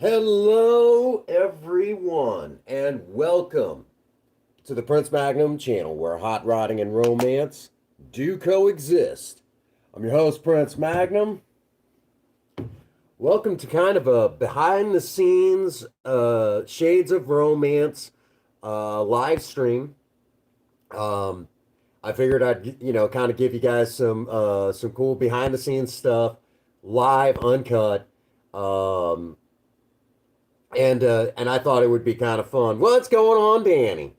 Hello, everyone, and welcome to the Prince Magnum channel where hot rodding and romance do coexist. I'm your host, Prince Magnum. Welcome to kind of a behind the scenes Shades of Romance live stream. Um, I figured I'd, kind of give you guys some cool behind the scenes stuff, live, uncut. Um, and I thought it would be kind of fun. What's going on, Danny?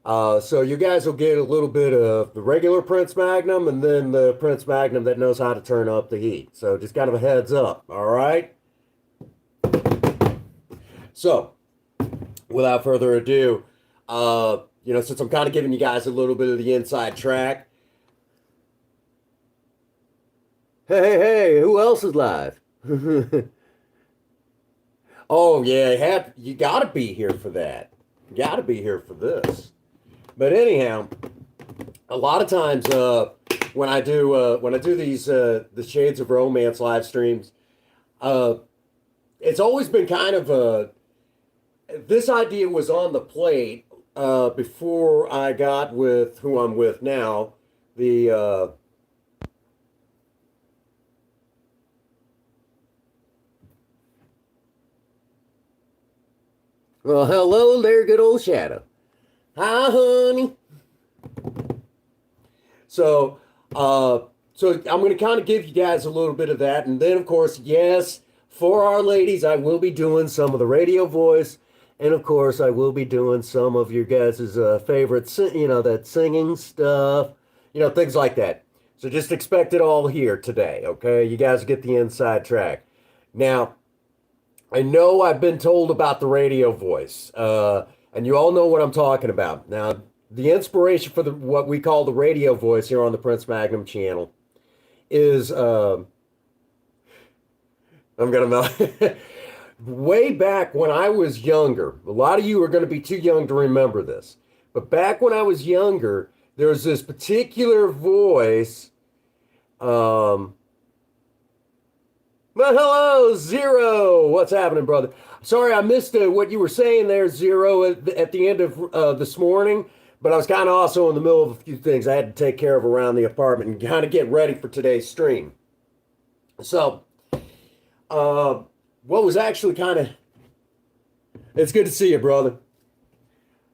So you guys will get a little bit of the regular Prince Magnum and then the Prince Magnum that knows how to turn up the heat. So just kind of a heads up, all right? So without further ado, since I'm kind of giving you guys a little bit of the inside track. Hey, who else is live? Oh yeah, you got to be here for that. You got to be here for this. But anyhow, a lot of times when I do these the Shades of Romance live streams, uh, it's always been kind of a this idea was on the plate before I got with who I'm with now. The Well, hello there, good old Shadow. Hi, honey. So, uh, so I'm going to kind of give you guys a little bit of that, and then, of course, yes, for our ladies, I will be doing some of the radio voice, and of course, I will be doing some of your guys' favorite, that singing stuff, things like that. So just expect it all here today, okay? You guys get the inside track. Now, I know I've been told about the radio voice, and you all know what I'm talking about. Now, the inspiration for what we call the radio voice here on the Prince Magnum channel is I'm gonna way back when I was younger. A lot of you are going to be too young to remember this, but back when I was younger, there was this particular voice. Well, hello, Zero. What's happening, brother? Sorry, I missed what you were saying there, Zero, at the end of this morning. But I was kind of also in the middle of a few things I had to take care of around the apartment and kind of get ready for today's stream. So, what was actually kind of, it's good to see you, brother.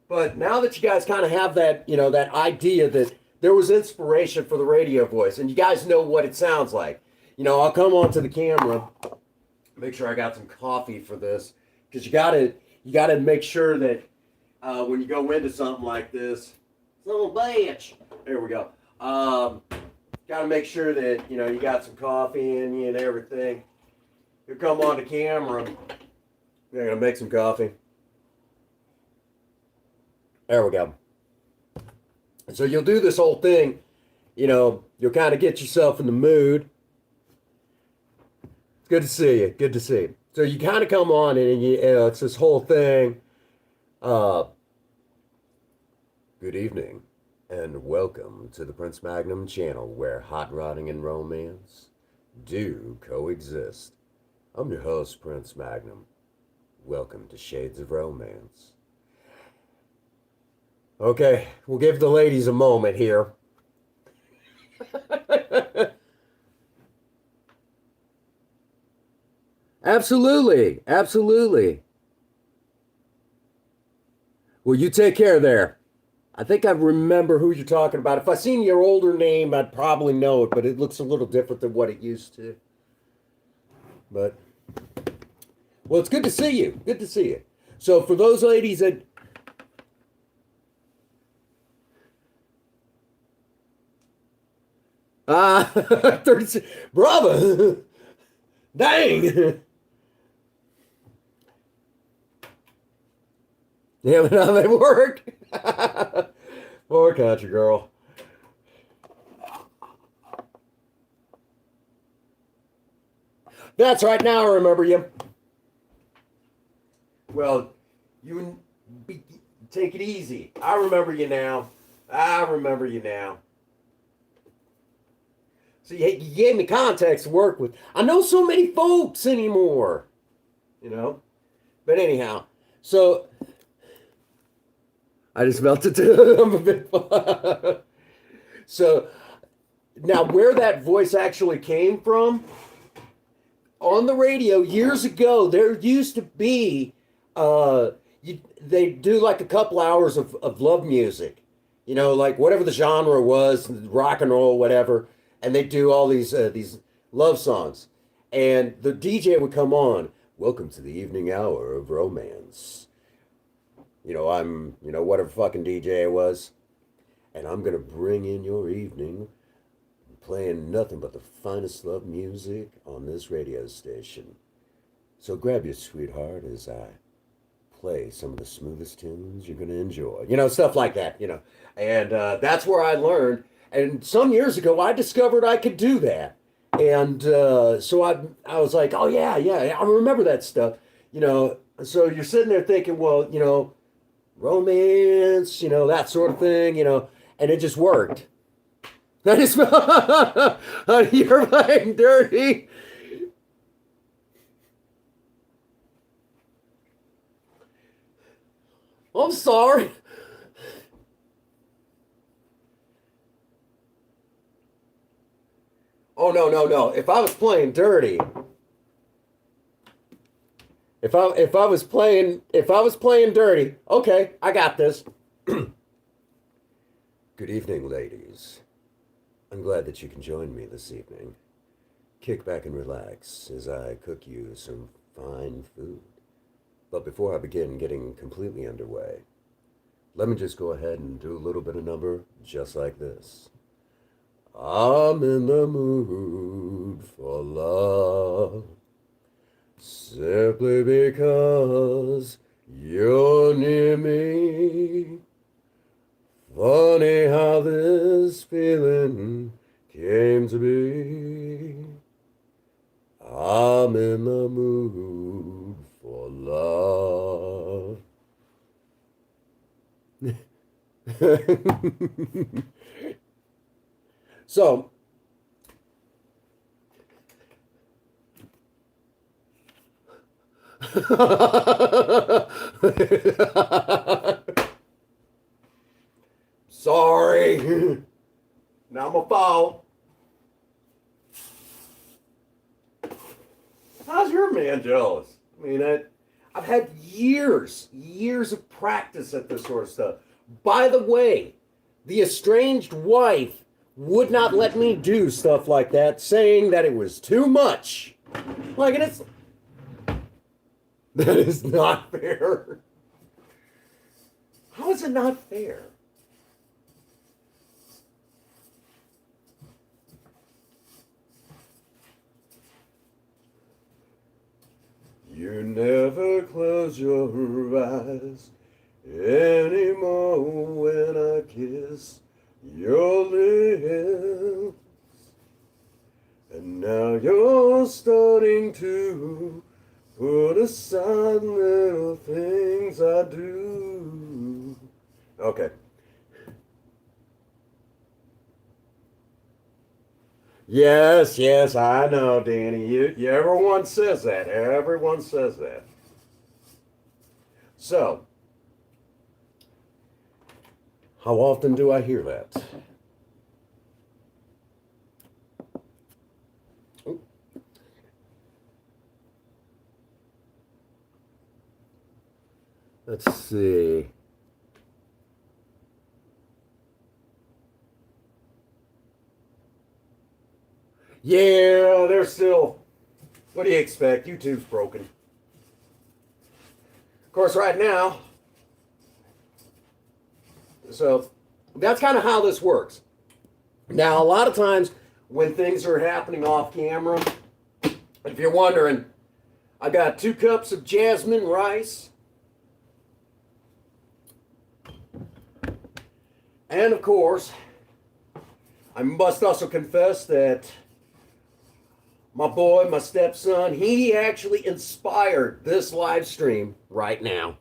But now that you guys kind of have that, that idea that there was inspiration for the radio voice, and you guys know what it sounds like. I'll come onto the camera, make sure I got some coffee for this, because you gotta make sure that when you go into something like this, little bitch, there we go. Gotta make sure that you got some coffee in you and everything. You come on the camera. We're gonna make some coffee. There we go. So you'll do this whole thing. You'll kind of get yourself in the mood. It's good to see you. Good to see you. So you kind of come on and it's this whole thing. Good evening and welcome to the Prince Magnum channel where hot rodding and romance do coexist. I'm your host, Prince Magnum. Welcome to Shades of Romance. Okay, we'll give the ladies a moment here. Absolutely, absolutely. Well, you take care there. I think I remember who you're talking about. If I seen your older name, I'd probably know it, but it looks a little different than what it used to. But, well, it's good to see you. Good to see you. So for those ladies that ah, 36, brother, dang. Damn it, how they work. Poor country girl. That's right. Now I remember you. Well, you take it easy. I remember you now. I remember you now. So you gave me context to work with. I know so many folks anymore. You know. But anyhow, so I just melted too. I'm a bit. So now, where that voice actually came from on the radio years ago, there used to be, they do like a couple hours of love music, like whatever the genre was, rock and roll, whatever, and they do all these love songs, and the DJ would come on. Welcome to the evening hour of romance. Whatever fucking DJ it was, and I'm gonna bring in your evening playing nothing but the finest love music on this radio station. So grab your sweetheart as I play some of the smoothest tunes you're going to enjoy. Stuff like that, And that's where I learned. And some years ago, I discovered I could do that. And so I was like, oh, yeah, I remember that stuff. So you're sitting there thinking, well, romance, that sort of thing, and it just worked. That is, you're playing dirty. I'm sorry. Oh no. If I was playing dirty, if I was playing dirty, okay, I got this. Good evening, ladies. I'm glad that you can join me this evening. Kick back and relax as I cook you some fine food. But before I begin getting completely underway, let me just go ahead and do a little bit of number just like this. I'm in the mood for love, simply because you're near me. Funny how this feeling came to be. I'm in the mood for love. So, sorry. Now I'm a foul. How's your man jealous? I mean, I've had years of practice at this sort of stuff. By the way, the estranged wife would not let me do stuff like that, saying that it was too much. Like, it's... That is not fair. How is it not fair? You never close your eyes anymore when I kiss your lips. And now you're starting to put aside little things I do. Okay. Yes, I know, Danny. Everyone says that. Everyone says that. So, how often do I hear that? Let's see. Yeah, they're still. What do you expect? YouTube's broken. Of course, right now. So that's kind of how this works. Now, a lot of times when things are happening off camera, if you're wondering, I got 2 cups of jasmine rice. And of course, I must also confess that my boy, my stepson, he actually inspired this live stream right now.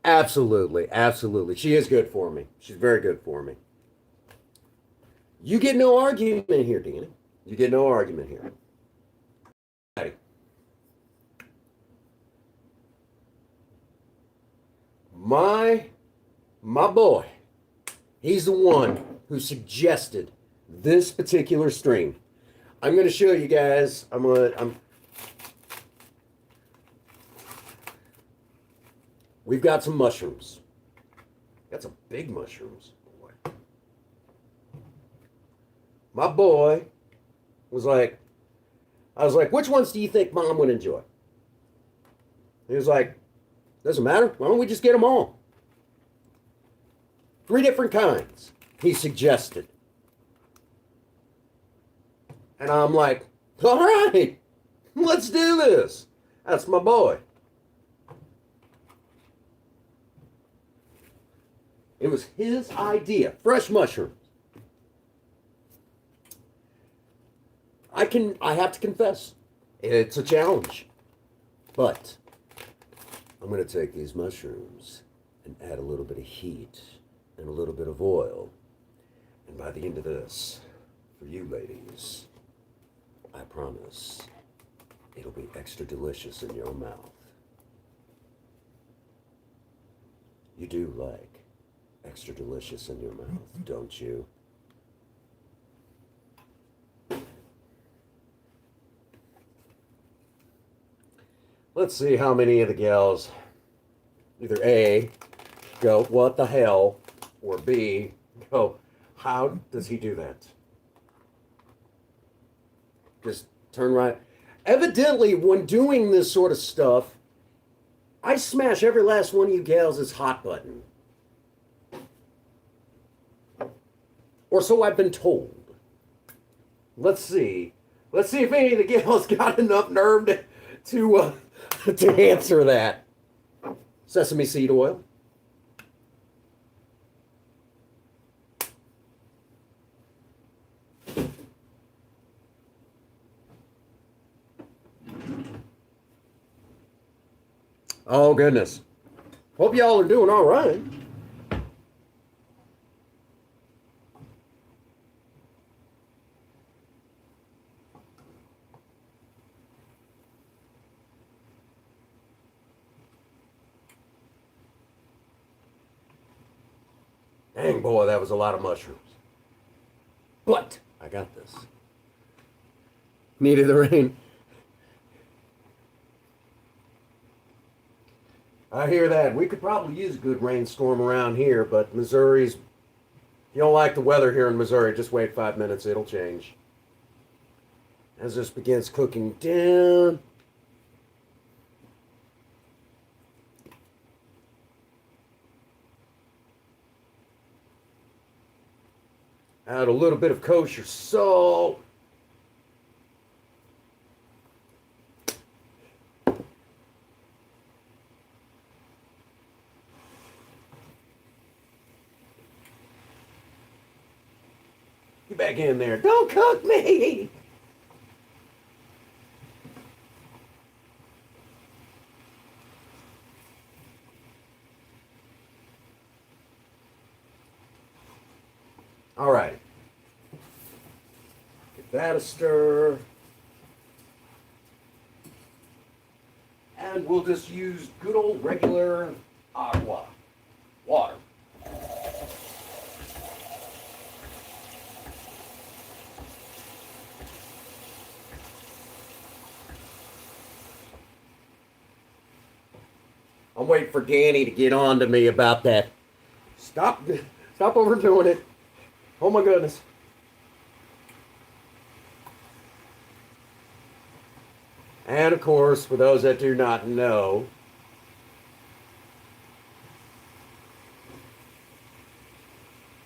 Absolutely. She is good for me. She's very good for me. You get no argument here, Danny. You get no argument here. my boy, he's the one who suggested this particular stream. I'm going to show you guys. We've got some mushrooms. Got some big mushrooms. Boy. My boy was like, I was like, which ones do you think Mom would enjoy? He was like, doesn't matter. Why don't we just get them all? 3 different kinds, he suggested. And I'm like, all right, let's do this. That's my boy. It was his idea. Fresh mushrooms. I have to confess, it's a challenge. But I'm going to take these mushrooms and add a little bit of heat and a little bit of oil. And by the end of this, for you ladies, I promise it'll be extra delicious in your mouth. You do like extra delicious in your mouth, don't you? Let's see how many of the gals either A, go, what the hell, or B, go, how does he do that? Just turn right. Evidently, when doing this sort of stuff, I smash every last one of you gals' hot button. Or so I've been told. Let's see. Let's see if any of the gals got enough nerve to answer that. Sesame seed oil. Oh, goodness. Hope y'all are doing all right. Dang, boy, that was a lot of mushrooms. But I got this. Needed the rain. I hear that. We could probably use a good rainstorm around here, but Missouri's... You don't like the weather here in Missouri, just wait 5 minutes, it'll change. As this begins cooking down... Add a little bit of kosher salt. Get back in there. Don't cook me! All right. Give that a stir. And we'll just use good old regular agua, water. I'm waiting for Danny to get on to me about that. Stop overdoing it. Oh my goodness. And of course, for those that do not know,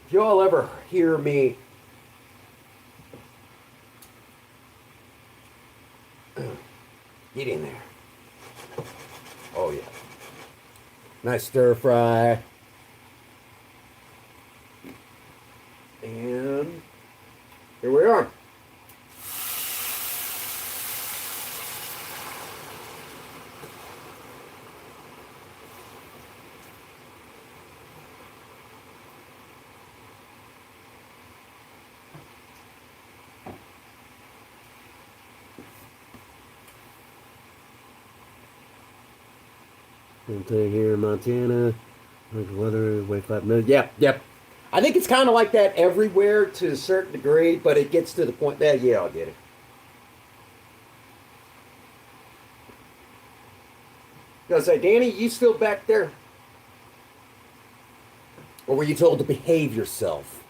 if you all ever hear me get in there. Oh yeah. Nice stir fry. And here we are. Same thing here in Montana. Whether wait 5 minutes. Yeah, yep. I think it's kind of like that everywhere to a certain degree, but it gets to the point that yeah, I'll get it. I say, Danny, you still back there, or were you told to behave yourself?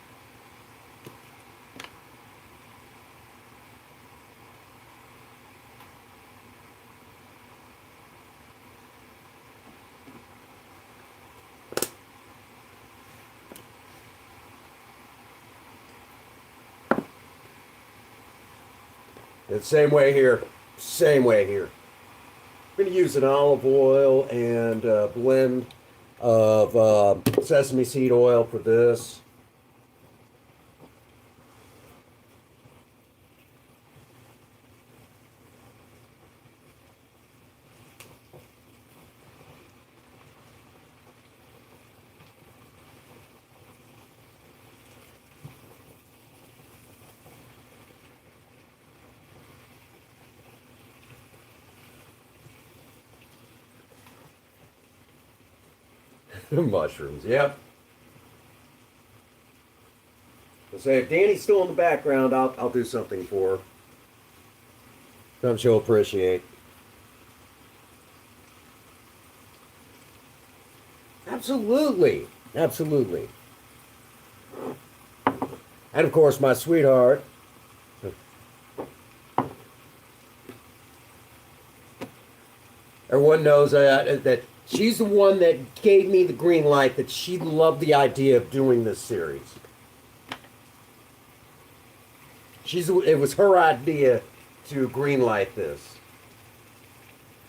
The same way here. Same way here. I'm going to use an olive oil and a blend of sesame seed oil for this. Mushrooms, yep. I'll say if Danny's still in the background, I'll do something for her. Something she'll appreciate. Absolutely. Absolutely. And of course, my sweetheart. Everyone knows that she's the one that gave me the green light, that she loved the idea of doing this series. It was her idea to green light this.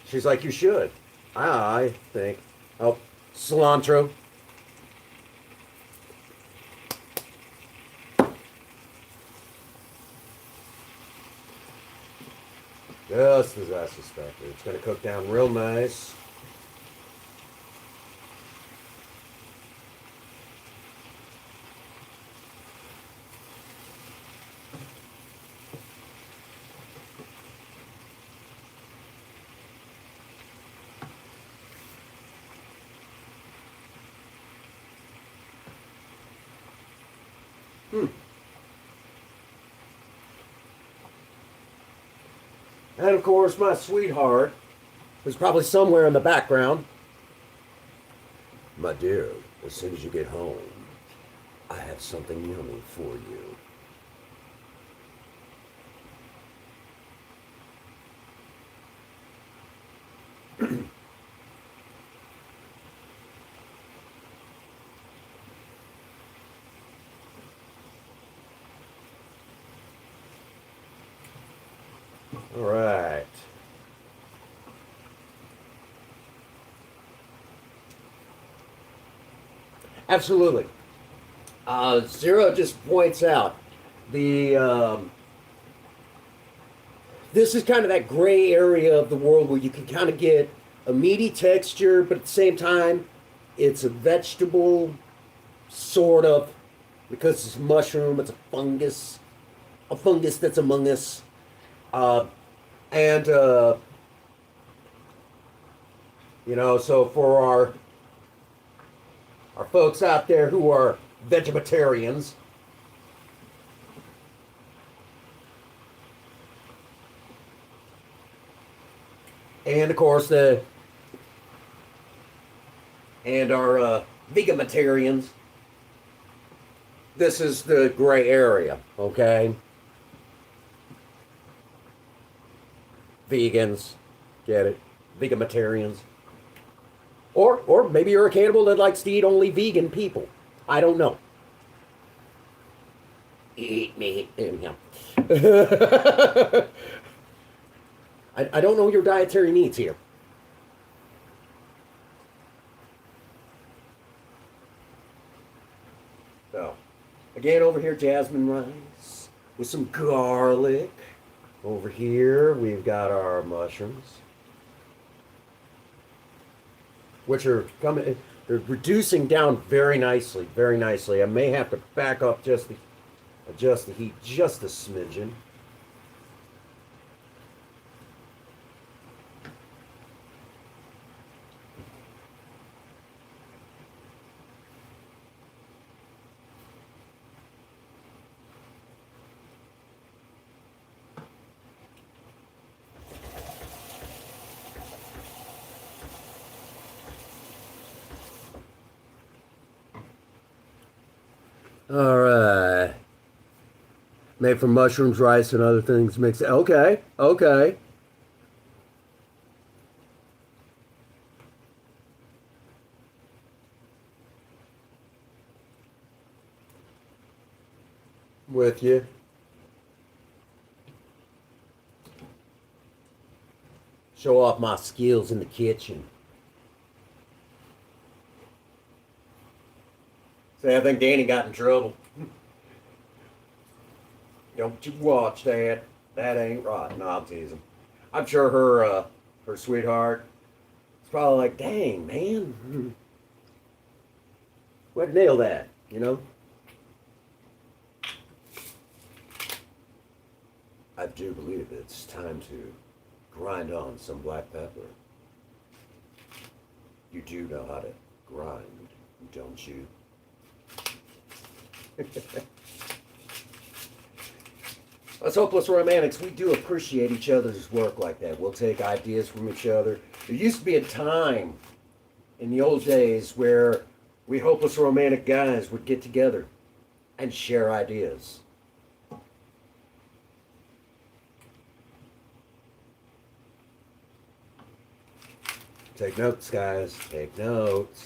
She's like, you should. I think. Oh, cilantro. Just as I suspected. It's going to cook down real nice. And of course, my sweetheart, who's probably somewhere in the background. My dear, as soon as you get home, I have something yummy for you. All right. Absolutely. Zero just points out the this is kind of that gray area of the world where you can kind of get a meaty texture, but at the same time, it's a vegetable, sort of, because it's mushroom, it's a fungus that's among us. And so for our folks out there who are vegetarians, and of course our vegetarians, this is the gray area, okay? Vegans, get it? Vegetarians. Or maybe you're a cannibal that likes to eat only vegan people. I don't know. Eat meat. Yeah. I don't know your dietary needs here. So, again, over here, jasmine rice with some garlic. Over here, we've got our mushrooms, which are coming. They're reducing down very nicely, very nicely. I may have to back up adjust the heat just a smidgen. All right. Made from mushrooms, rice, and other things mixed. Okay, okay. With you. Show off my skills in the kitchen. See, I think Danny got in trouble. Don't you watch that. That ain't right. No, I'll tease him. I'm sure her sweetheart is probably like, dang, man. Where'd nail that, you know? I do believe it's time to grind on some black pepper. You do know how to grind, don't you? Us hopeless romantics, we do appreciate each other's work like that. We'll take ideas from each other. There used to be a time in the old days where we hopeless romantic guys would get together and share ideas. Take notes, guys. Take notes.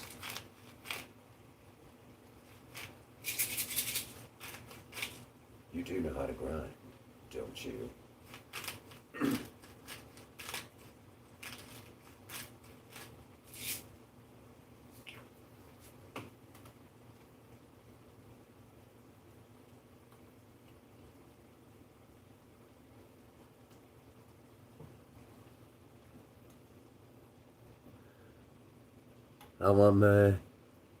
You do know how to grind, don't you? I'm on my,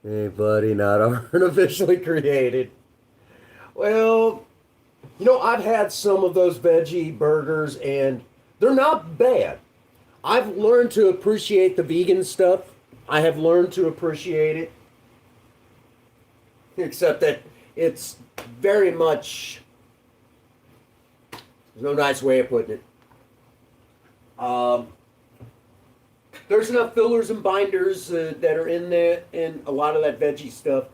hey buddy, not artificially created. Well, you know, I've had some of those veggie burgers and they're not bad. I've learned to appreciate the vegan stuff. I have learned to appreciate it. Except that it's very much, there's no nice way of putting it. There's enough fillers and binders that are in there in a lot of that veggie stuff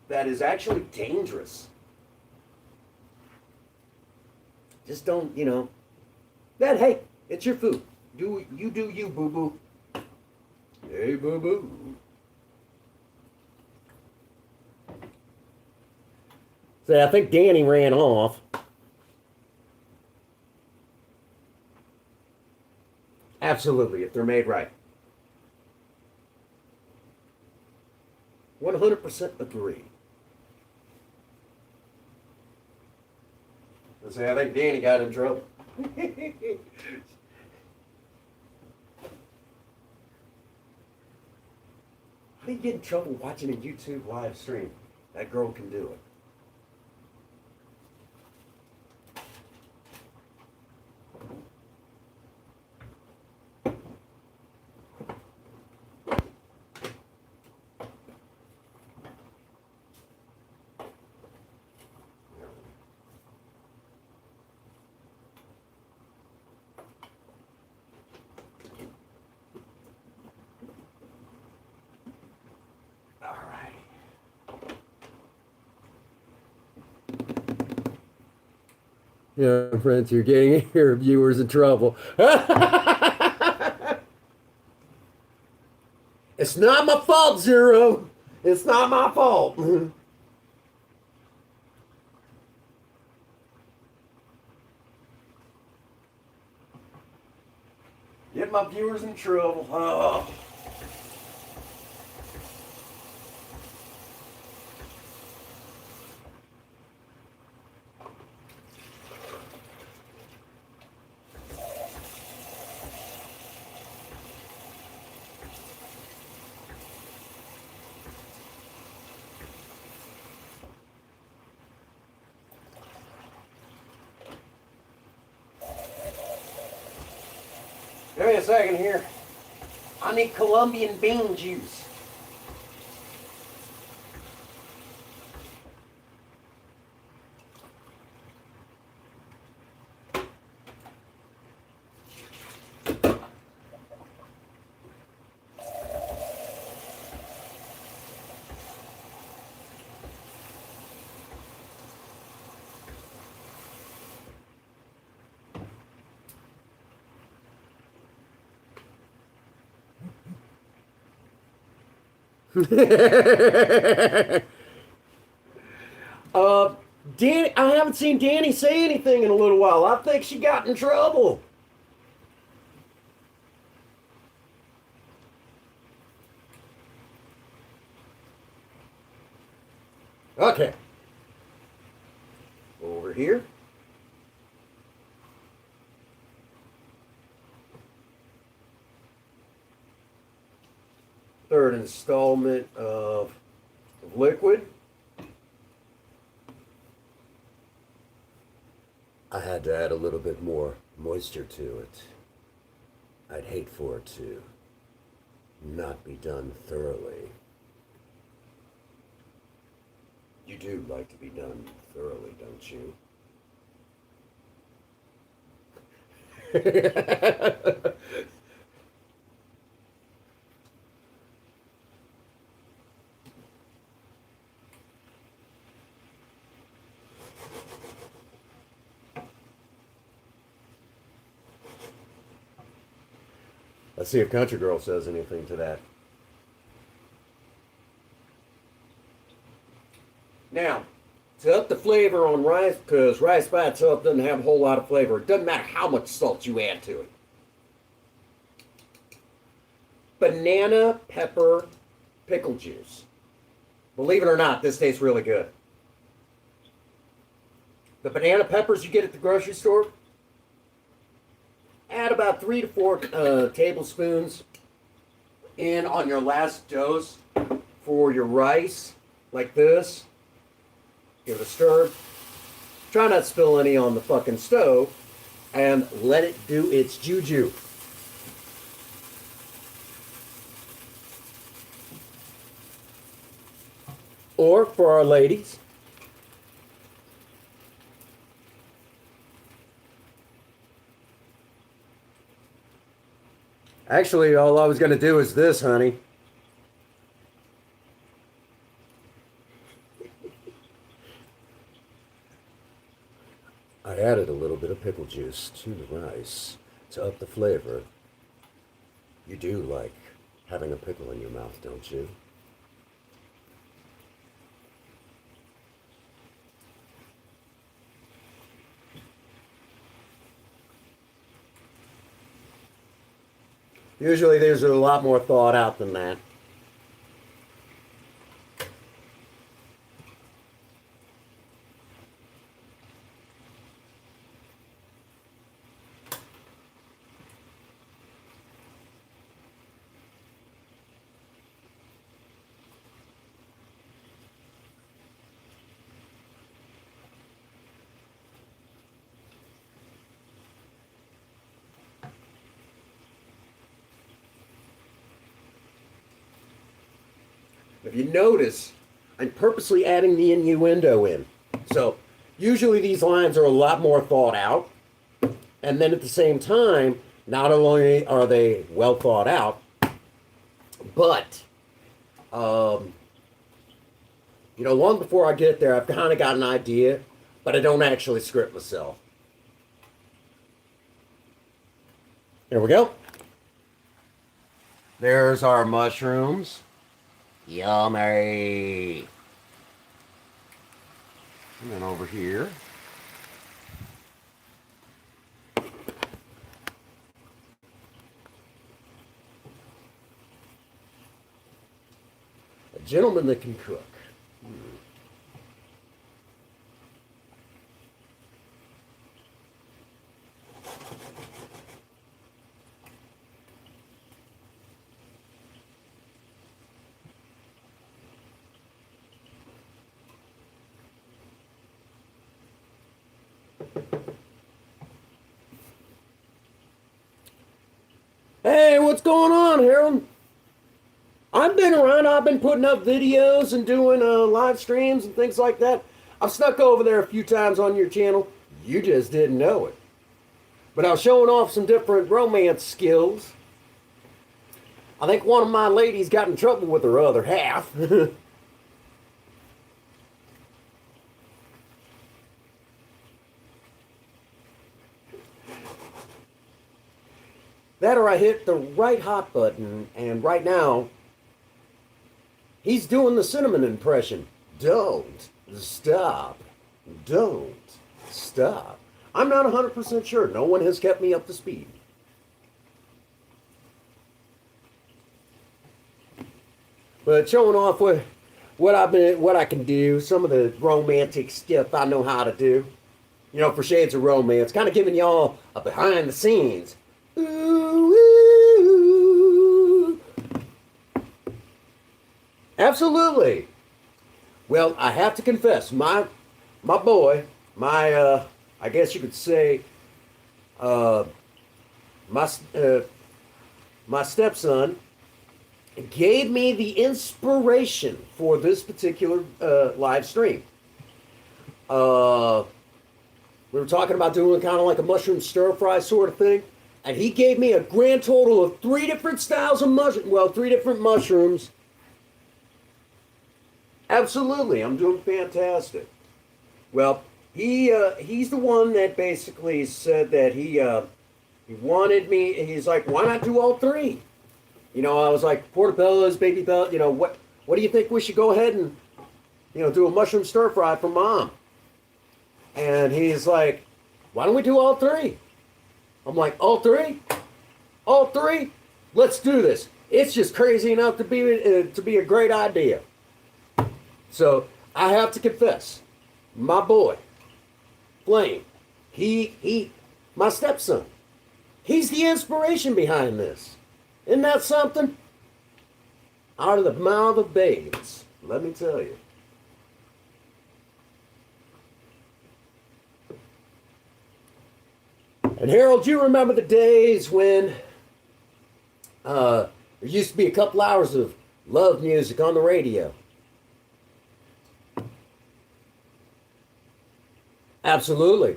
that is actually dangerous. Just don't, you know. That, hey, it's your food. Do you, boo boo. Hey, boo boo. So I think Danny ran off. Absolutely, if they're made right. 100% agree. I say, I think Danny got in trouble. How do you get in trouble watching a YouTube live stream? That girl can do it. Yeah, friends, you're getting your viewers in trouble. It's not my fault, Zero. It's not my fault. Get my viewers in trouble. Oh. Give me a second here. I need Colombian bean juice. uh, Danny, I haven't seen Danny say anything in a little while. I think she got in trouble. Okay. Over here. Third installment of liquid. I had to add a little bit more moisture to it. I'd hate for it to not be done thoroughly. You do like to be done thoroughly, don't you? Let's see if Country Girl says anything to that. Now, to up the flavor on rice, because rice by itself doesn't have a whole lot of flavor. It doesn't matter how much salt you add to it. Banana pepper pickle juice. Believe it or not, this tastes really good. The banana peppers you get at the grocery store, add about 3 to 4 tablespoons in on your last dose for your rice, like this. Give it a stir. Try not to spill any on the fucking stove, and let it do its juju. Or for our ladies, actually, all I was going to do is this, honey. I added a little bit of pickle juice to the rice to up the flavor. You do like having a pickle in your mouth, don't you? Usually there's a lot more thought out than that. If you notice, I'm purposely adding the innuendo in. So usually these lines are a lot more thought out. And then at the same time, not only are they well thought out, but, long before I get there, I've kind of got an idea, but I don't actually script myself. There we go. There's our mushrooms. Yummy. And then over here. A gentleman that can cook. Hey, what's going on, Harold? I've been around. I've been putting up videos and doing live streams and things like that. I've snuck over there a few times on your channel. You just didn't know it. But I was showing off some different romance skills. I think one of my ladies got in trouble with her other half. That or I hit the right hot button, and right now, He's doing the cinnamon impression. Don't stop. Don't stop. I'm not 100% sure. No one has kept me up to speed. But showing off what I can do, some of the romantic stuff I know how to do. You know, for Shades of Romance, kind of giving y'all a behind the scenes. Ooh, ooh. Absolutely. Well, I have to confess, my boy, I guess you could say, my stepson gave me the inspiration for this particular live stream. We were talking about doing kind of like a mushroom stir fry sort of thing, and he gave me a grand total of 3 different styles of mushrooms. Well, 3 different mushrooms. Absolutely, I'm doing fantastic. Well, he's the one that basically said that he wanted me. He's like, why not do all 3? You know, I was like, portobellos, baby bell. You know, what do you think we should go ahead and, you know, do a mushroom stir fry for Mom? And he's like, why don't we do all 3? I'm like, all 3? All 3? Let's do this. It's just crazy enough to be a great idea. So I have to confess, my boy, Flame, he, my stepson, he's the inspiration behind this. Isn't that something? Out of the mouth of babes, let me tell you. And Harold, you remember the days when there used to be a couple hours of love music on the radio? Absolutely.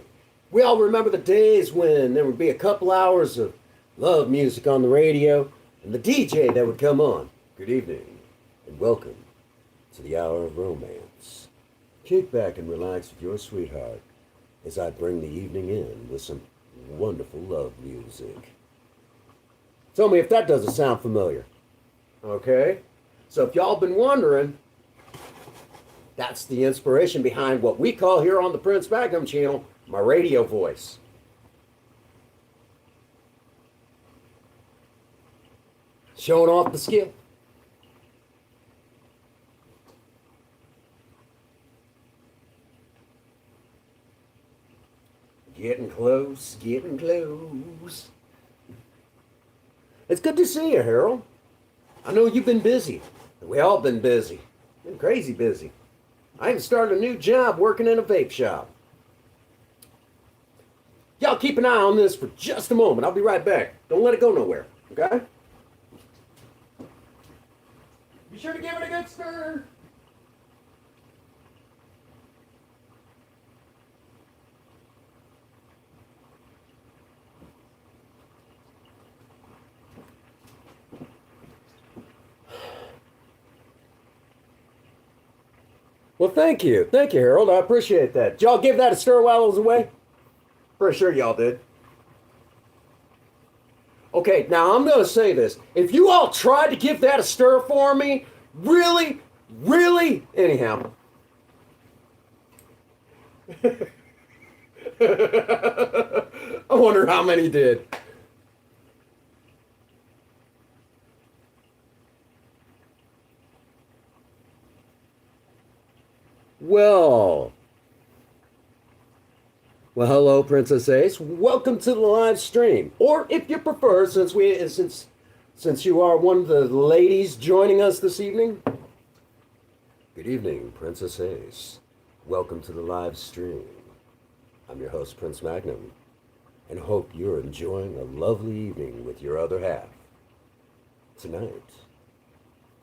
We all remember the days when there would be a couple hours of love music on the radio and the DJ that would come on. Good evening and welcome to the Hour of Romance. Kick back and relax with your sweetheart as I bring the evening in with some wonderful love music. Tell me if that doesn't sound familiar. Okay? So if y'all been wondering, that's the inspiration behind what we call here on the Prince Magnum channel, my radio voice. Showing off the skill. Getting close, getting close. It's good to see you, Harold. I know you've been busy. We all been busy. Been crazy busy. I even started a new job working in a vape shop. Y'all keep an eye on this for just a moment. I'll be right back. Don't let it go nowhere, okay? Be sure to give it a good stir. Well, thank you. Thank you, Harold. I appreciate that. Did y'all give that a stir while I was away? Pretty sure y'all did. Okay, now I'm going to say this. If you all tried to give that a stir for me, really, anyhow. I wonder how many did. Well, hello, Princess Ace. Welcome to the live stream. Or if you prefer, since you are one of the ladies joining us this evening. Good evening, Princess Ace. Welcome to the live stream. I'm your host, Prince Magnum, and hope you're enjoying a lovely evening with your other half. Tonight,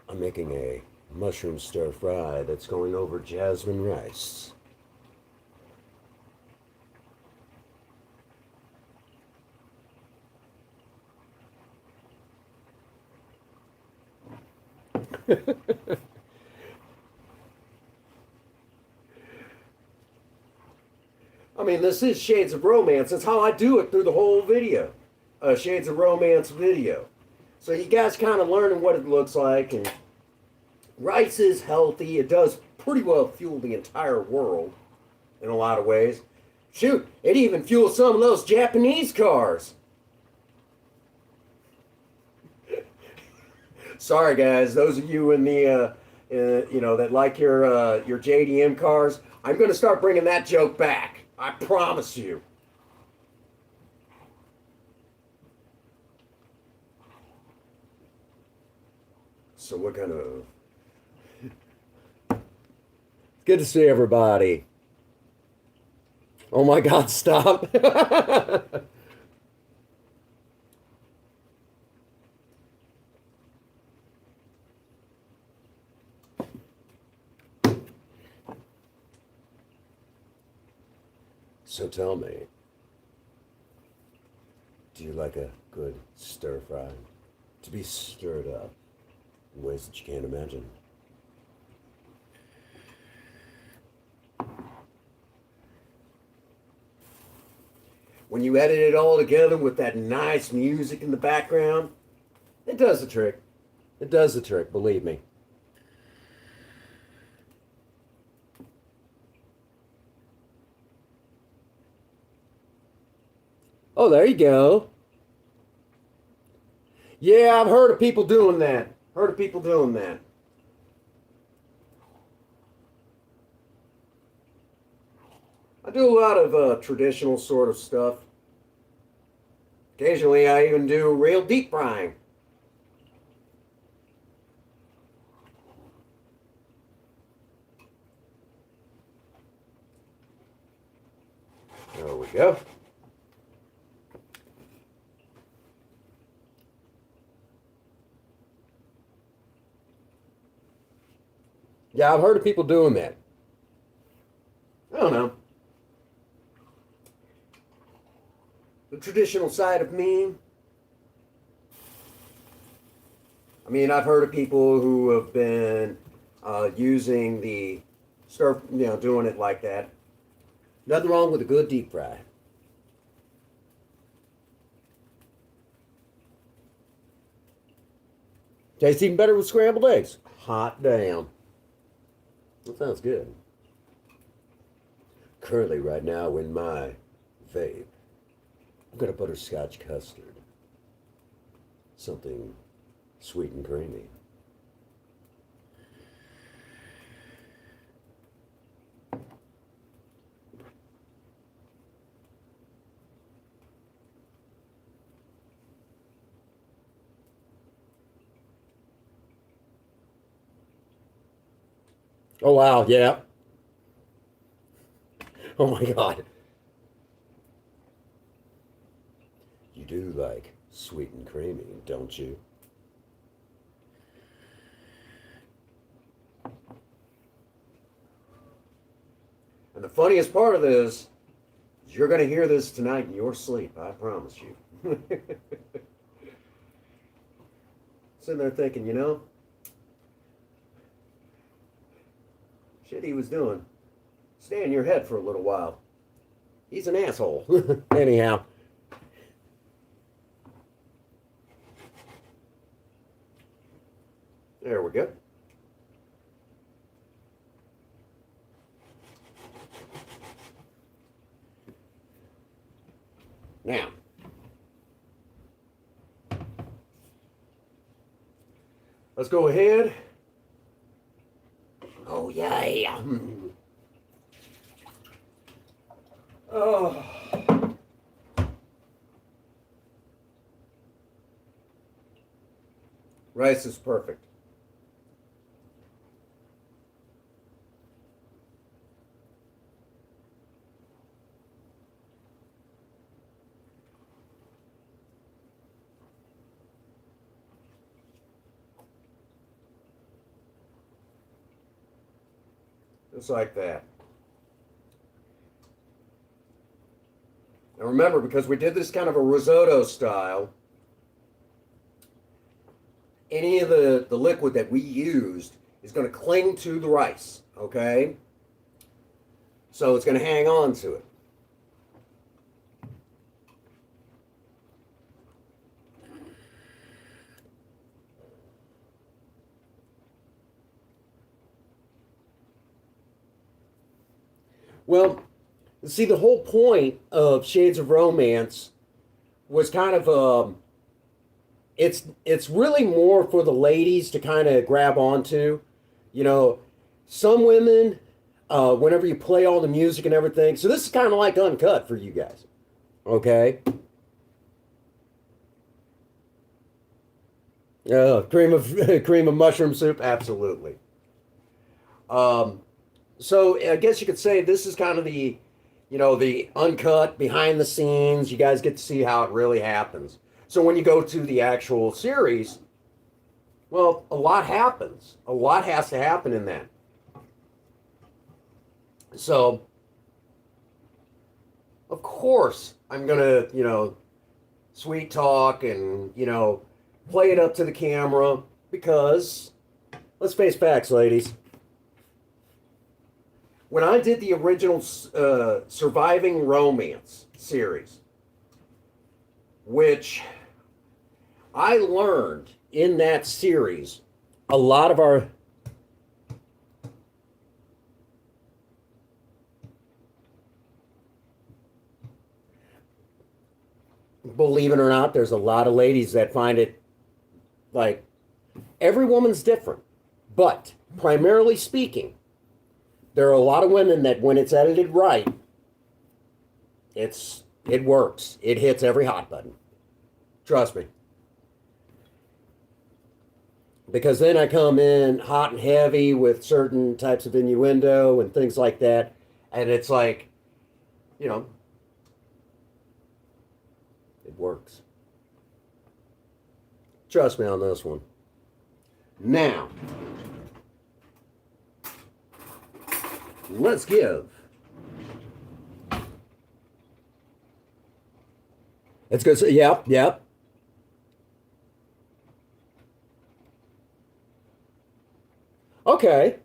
I'm making a mushroom stir fry that's going over jasmine rice. I mean, this is Shades of Romance. That's how I do it through the whole video. Shades of Romance video. So you guys kind of learning what it looks like and Rice is healthy. It does pretty well fuel the entire world in a lot of ways. Shoot, it even fuels some of those Japanese cars. Sorry, guys. Those of you in the that like your JDM cars, I'm going to start bringing that joke back. I promise you. So what kind of... Good to see everybody. Oh my God, stop. So tell me, do you like a good stir fry? To be stirred up in ways that you can't imagine. When you edit it all together with that nice music in the background, it does the trick. It does the trick, believe me. Oh, there you go. Yeah, I've heard of people doing that. Heard of people doing that. I do a lot of traditional sort of stuff. Occasionally, I even do real deep frying. There we go. Yeah, I've heard of people doing that. I don't know. The traditional side of me. I mean, I've heard of people who have been using the stir, doing it like that. Nothing wrong with a good deep fry. Tastes even better with scrambled eggs. Hot damn. That sounds good. Currently, right now, in my vape, I've got a butterscotch custard. Something sweet and creamy. Oh, wow, yeah. Oh my God. You do like sweet and creamy, don't you? And the funniest part of this is you're going to hear this tonight in your sleep, I promise you. Sitting there thinking, shit he was doing. Stay in your head for a little while. He's an asshole. Anyhow. There we go. Now, let's go ahead. Oh, yeah. Oh. Rice is perfect. Just like that. Now remember, because we did this kind of a risotto style, any of the liquid that we used is going to cling to the rice, okay? So it's going to hang on to it. Well, see, the whole point of Shades of Romance was kind of it's really more for the ladies to kind of grab onto. You know, some women, whenever you play all the music and everything, so this is kind of like uncut for you guys. Okay. Cream of cream of mushroom soup, absolutely. So I guess you could say this is kind of the, the uncut behind the scenes. You guys get to see how it really happens. So when you go to the actual series, well, a lot happens. A lot has to happen in that. So, of course, I'm gonna, sweet talk and, play it up to the camera because, let's face facts, ladies. When I did the original Surviving Romance series, which I learned in that series, a lot of our believe it or not, there's a lot of ladies that find it like every woman's different. But primarily speaking, there are a lot of women that when it's edited right, it works. It hits every hot button. Trust me. Because then I come in hot and heavy with certain types of innuendo and things like that. And it's like, it works. Trust me on this one. Now, let's give. It's good. Yep. Okay.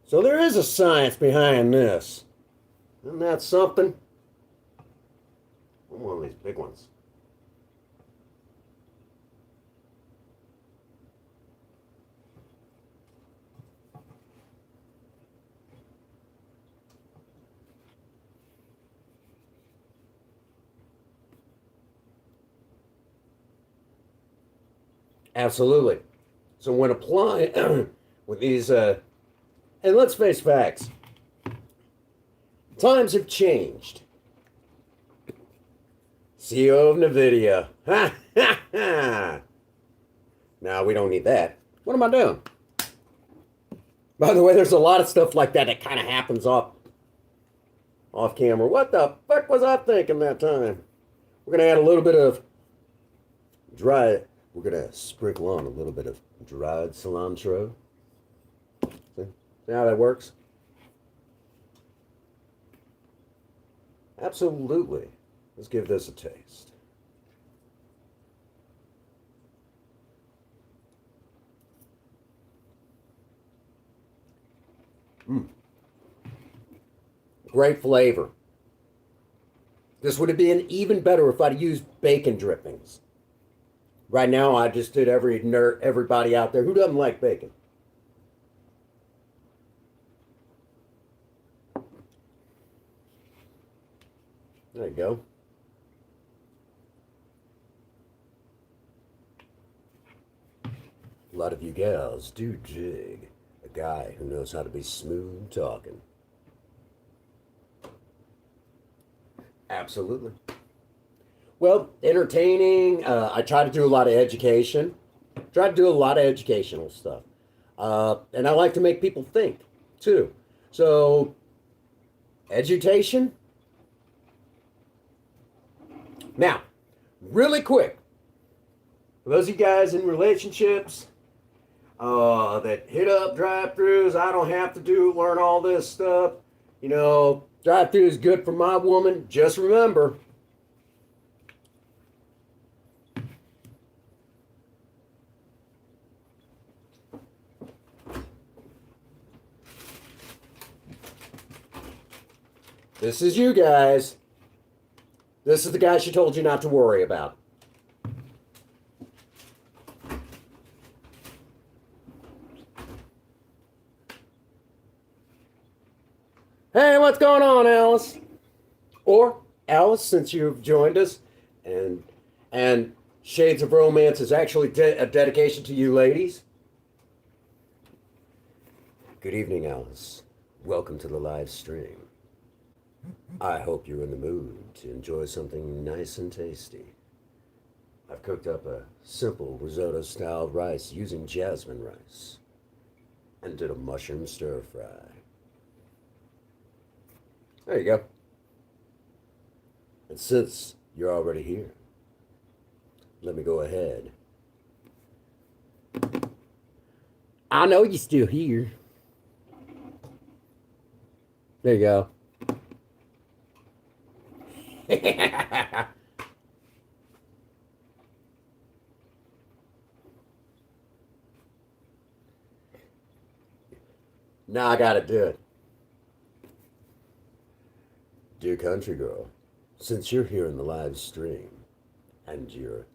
So there is a science behind this. Isn't that something? One of these big ones. Absolutely. So when applying with these, and let's face facts, times have changed. CEO of NVIDIA. Ha ha ha. No, we don't need that. What am I doing? By the way, there's a lot of stuff like that that kind of happens off camera. What the fuck was I thinking that time? We're going to add a little bit of we're going to sprinkle on a little bit of dried cilantro. See how that works? Absolutely. Let's give this a taste. Great flavor. This would have been even better if I'd used bacon drippings. Right now, I just did everybody out there who doesn't like bacon. There you go. A lot of you gals do dig a guy who knows how to be smooth talking. Absolutely. Well, entertaining. I try to do a lot of education. Try to do a lot of educational stuff. And I like to make people think, too. So, education. Now, really quick. For those of you guys in relationships that hit up drive-thrus, I don't have to learn all this stuff. Drive-thru is good for my woman. Just remember, this is you guys. This is the guy she told you not to worry about. Hey, what's going on, Alice? Or Alice, since you've joined us, and and Shades of Romance is actually a dedication to you ladies. Good evening, Alice. Welcome to the live stream. I hope you're in the mood to enjoy something nice and tasty. I've cooked up a simple risotto style rice using jasmine rice and did a mushroom stir fry. There you go. And since you're already here, let me go ahead. I know you're still here. There you go. Now I gotta do it. Dear country girl, since you're here in the live stream and you're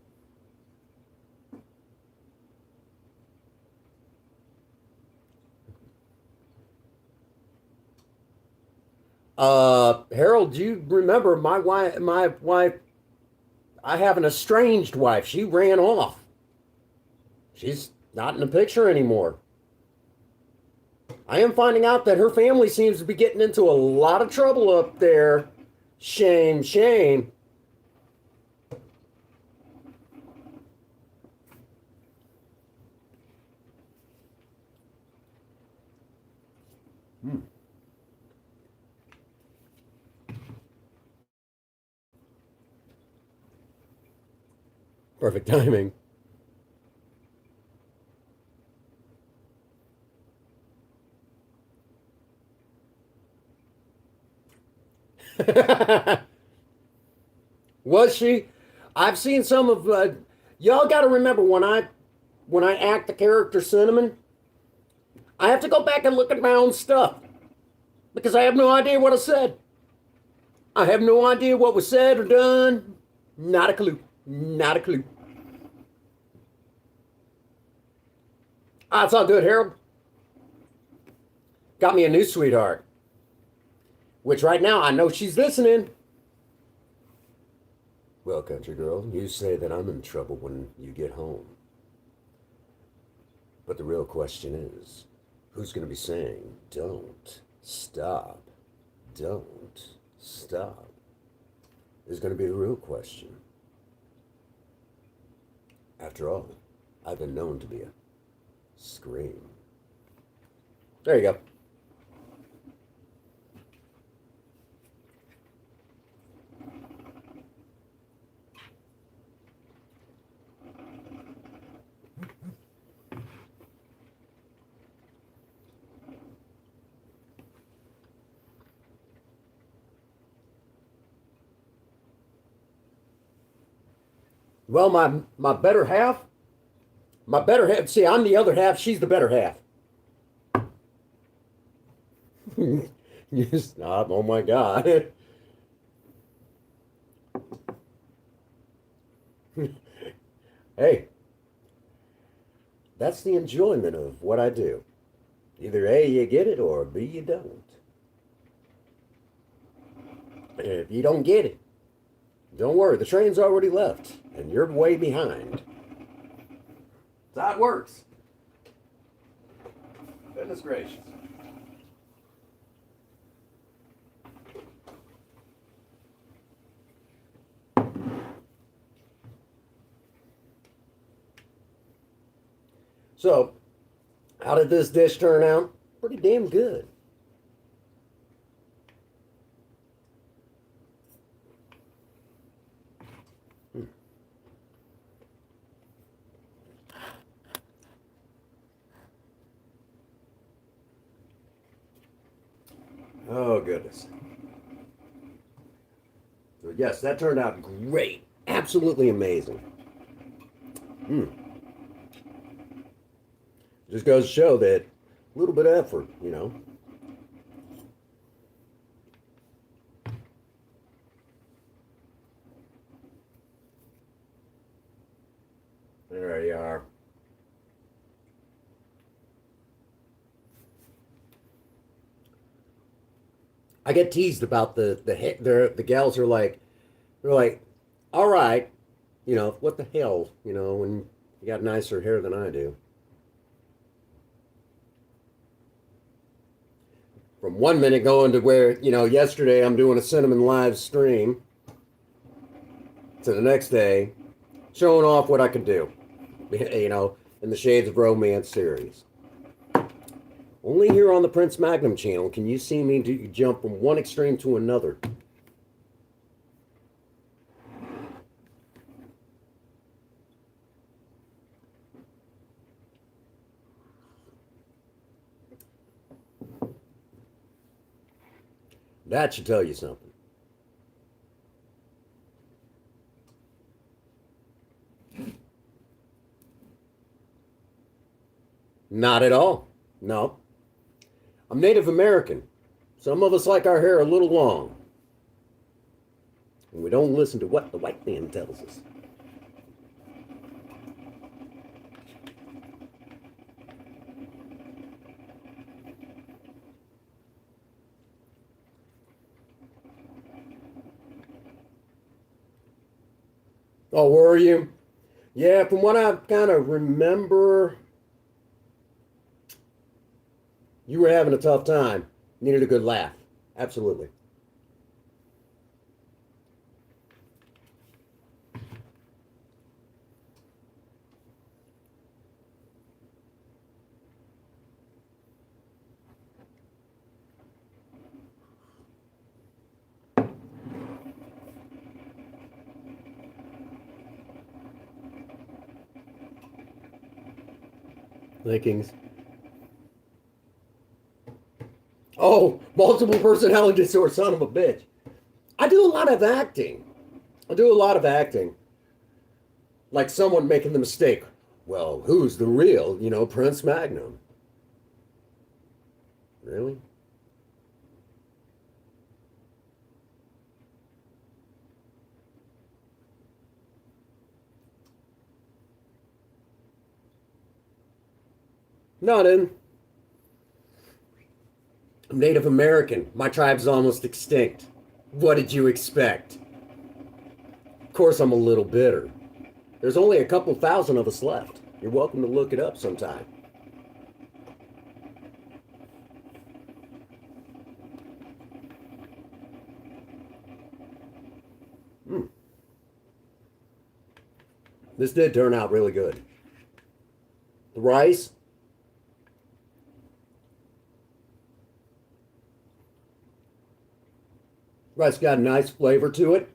Harold, do you remember my wife I have an estranged wife. She ran off. She's not in the picture anymore. I am finding out that her family seems to be getting into a lot of trouble up there. Shame, shame. Hmm. Perfect timing. Was she? I've seen some of y'all got to remember when I act the character Cinnamon, I have to go back and look at my own stuff because I have no idea what I said. I have no idea what was said or done. Not a clue. Not a clue. Ah, it's all good, Harold. Got me a new sweetheart, which right now I know she's listening. Well, country girl, you say that I'm in trouble when you get home. But the real question is, who's going to be saying, don't stop, don't stop, is going to be the real question. After all, I've been known to be a scream. There you go. Well, my better half, my better half. See, I'm the other half. She's the better half. You stop! Oh my God. Hey, that's the enjoyment of what I do. Either A, you get it, or B, you don't. If you don't get it, don't worry. The train's already left, and you're way behind. That's how it works. Goodness gracious. So, how did this dish turn out? Pretty damn good. Oh, goodness. So, yes, that turned out great. Absolutely amazing. Mm. Just goes to show that a little bit of effort, you know. There you are. I get teased about the gals are like, they're like, all right, what the hell, when you got nicer hair than I do. From 1 minute going to where, yesterday I'm doing a Cinnamon live stream to the next day showing off what I can do, in the Shades of Romance series. Only here on the Prince Magnum channel can you see me jump from one extreme to another. That should tell you something. Not at all. No. I'm Native American. Some of us like our hair a little long. And we don't listen to what the white man tells us. Oh, were you? Yeah, from what I kind of remember, you were having a tough time. Needed a good laugh. Absolutely. Lickings. Oh, multiple personality disorder, son of a bitch. I do a lot of acting. Like someone making the mistake. Well, who's the real, Prince Magnum? Really? Not in. I'm Native American. My tribe's almost extinct. What did you expect? Of course, I'm a little bitter. There's only a couple thousand of us left. You're welcome to look it up sometime. Mm. This did turn out really good. The rice. Rice got a nice flavor to it.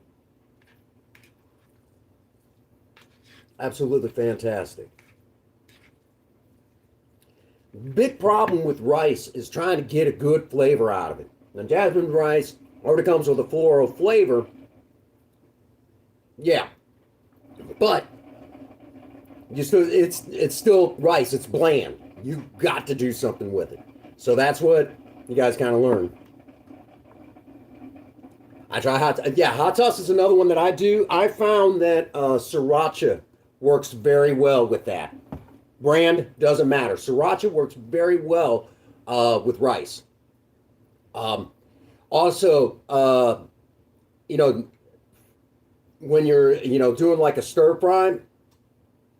Absolutely fantastic. Big problem with rice is trying to get a good flavor out of it. Now, jasmine rice already comes with a floral flavor. Yeah, but it's still rice. It's bland. You got to do something with it. So that's what you guys kind of learn. I try hot sauce is another one that I do. I found that sriracha works very well with that. Brand doesn't matter. Sriracha works very well with rice. Also, when you're doing like a stir fry,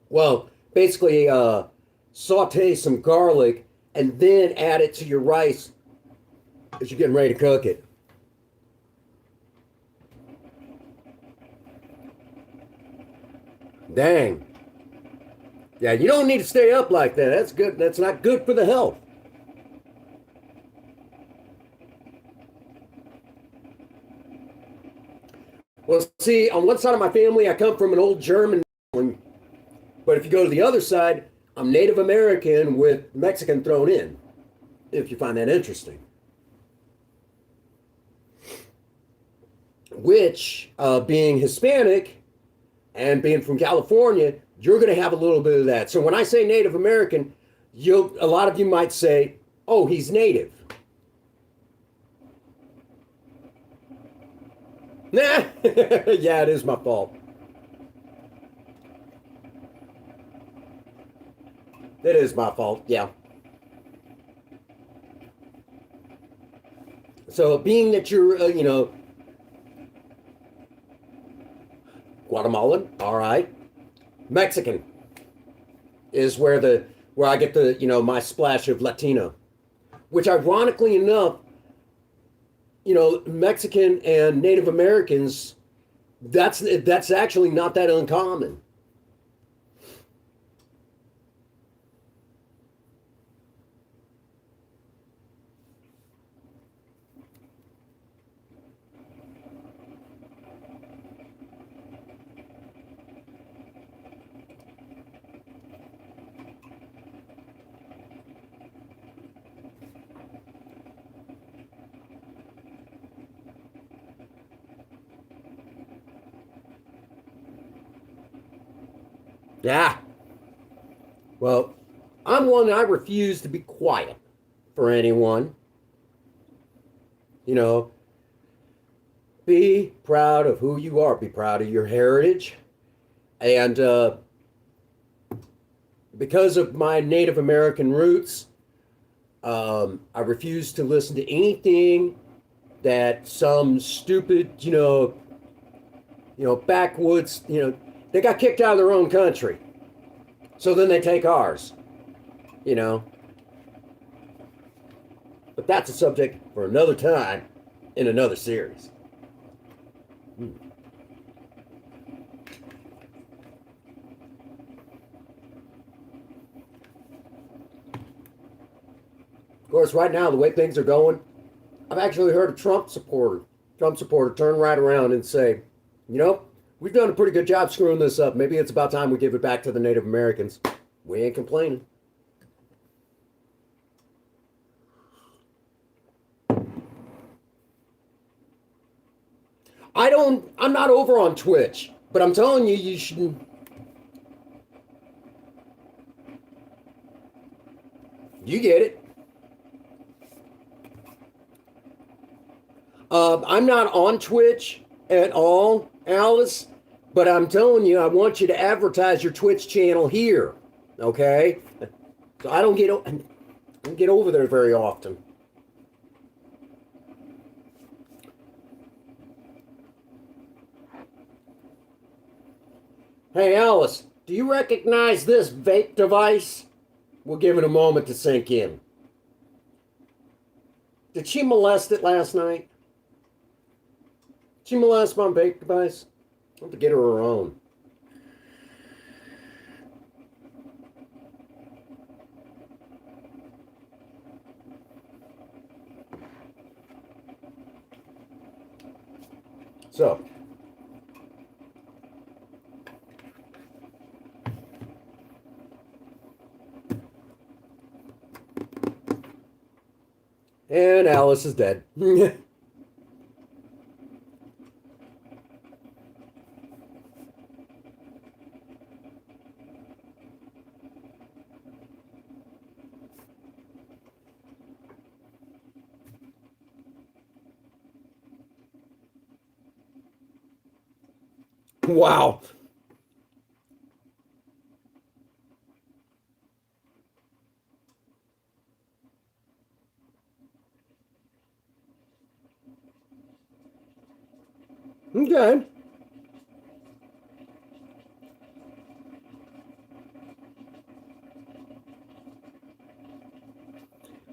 well, basically saute some garlic and then add it to your rice as you're getting ready to cook it. Dang. Yeah, you don't need to stay up like that. That's good. That's not good for the health. Well, see, on one side of my family, I come from an old German family, but if you go to the other side, I'm Native American with Mexican thrown in, if you find that interesting. Which, being Hispanic and being from California, you're going to have a little bit of that. So when I say Native American, a lot of you might say, "Oh, he's native." Nah, yeah, it is my fault. It is my fault. Yeah. So being that you're, Guatemalan, all right. Mexican is where I get the, my splash of Latino, which ironically enough, Mexican and Native Americans, that's actually not that uncommon. Yeah. Well, I'm one that I refuse to be quiet for anyone. You know, be proud of who you are. Be proud of your heritage. And because of my Native American roots, I refuse to listen to anything that some stupid, backwoods, they got kicked out of their own country. So then they take ours, you know. But that's a subject for another time in another series. Of course, right now, the way things are going, I've actually heard a Trump supporter turn right around and say, we've done a pretty good job screwing this up. Maybe it's about time we give it back to the Native Americans. We ain't complaining. I'm not over on Twitch, but I'm telling you, you should. You get it. I'm not on Twitch at all, Alice, but I'm telling you, I want you to advertise your Twitch channel here, okay? So I don't get over there very often. Hey, Alice, do you recognize this vape device? We'll give it a moment to sink in. Did she molest it last night? Did she molest my vape device? I'll have to get her own. So, and Alice is dead. Wow. Okay.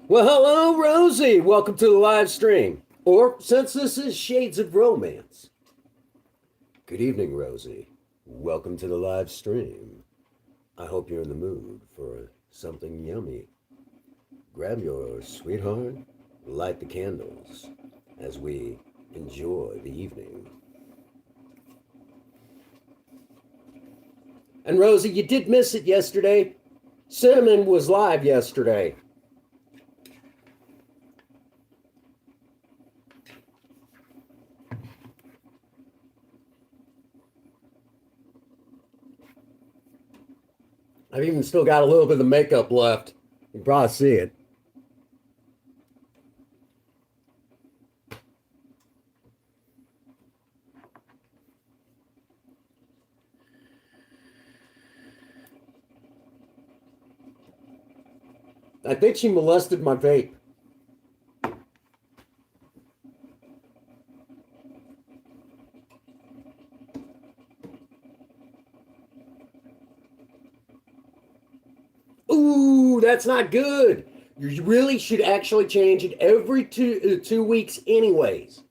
Well, hello, Rosie. Welcome to the live stream. Or, since this is Shades of Romance. Good evening, Rosie. Welcome to the live stream. I hope you're in the mood for something yummy. Grab your sweetheart, light the candles as we enjoy the evening. And Rosie, you did miss it yesterday. Cinnamon was live yesterday. I've even still got a little bit of the makeup left. You can probably see it. I think she molested my vape. No, that's not good. You really should actually change it every 2 weeks anyways.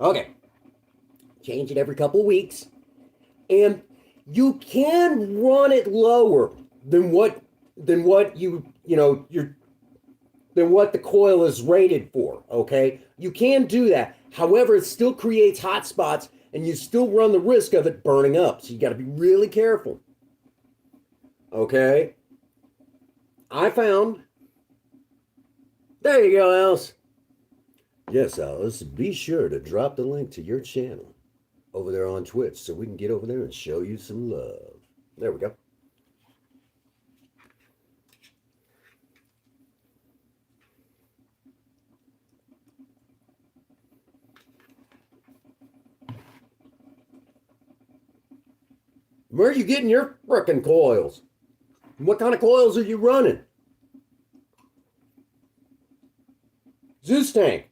Okay. Change it every couple weeks. And you can run it lower than what the coil is rated for, okay? You can do that. However, it still creates hot spots and you still run the risk of it burning up. So you got to be really careful. Okay? I found. There you go, Alice. Yes, Alice, be sure to drop the link to your channel over there on Twitch so we can get over there and show you some love. There we go. Where are you getting your frickin' coils? What kind of coils are you running? Zeus Tank.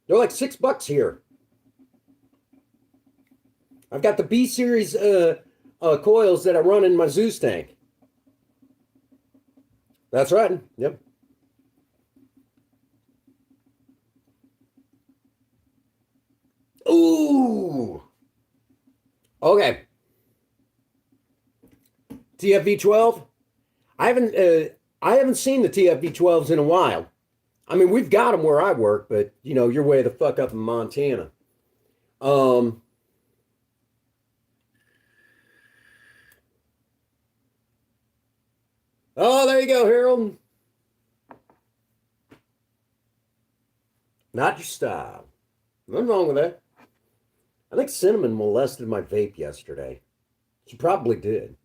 They're like $6 here. I've got the B series coils that I run in my Zeus Tank. That's right. Yep. Ooh. Okay. TFV12. I haven't seen the TFV12s in a while. I mean, we've got them where I work, but you know, you're way the fuck up in Montana. Oh, there you go, Harold. Not your style. Nothing wrong with that. I think Cinnamon molested my vape yesterday. She probably did.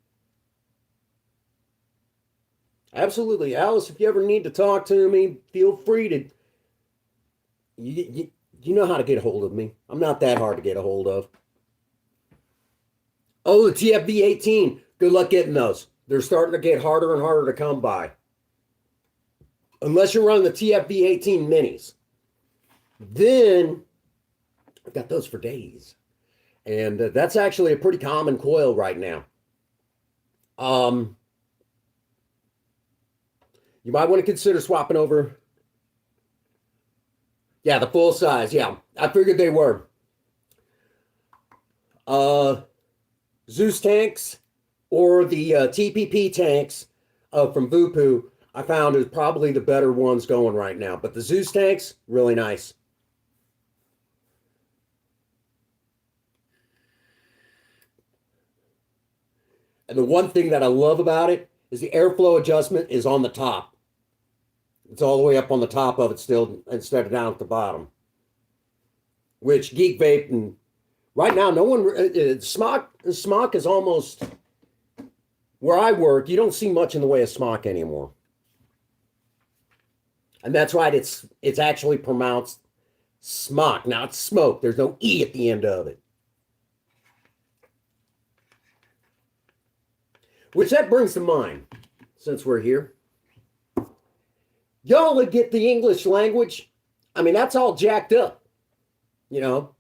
Absolutely. Alice, if you ever need to talk to me, feel free to. You know how to get a hold of me. I'm not that hard to get a hold of. Oh, the TFV 18. Good luck getting those. They're starting to get harder and harder to come by. Unless you're running the TFV 18 minis. Then, I've got those for days. And that's actually a pretty common coil right now. You might want to consider swapping over. Yeah, the full size. Yeah, I figured they were. Zeus tanks or the TPP tanks from Voopoo, I found is probably the better ones going right now. But the Zeus tanks, really nice. And the one thing that I love about it is the airflow adjustment is on the top. It's all the way up on the top of it still instead of down at the bottom. Which Geek Vape and right now no one Smock is almost where I work. You don't see much in the way of Smock anymore. And that's right. It's actually pronounced Smock. Now it's smoke. There's no E at the end of it. Which that brings to mind, since we're here. Y'all that get the English language, I mean, that's all jacked up, you know.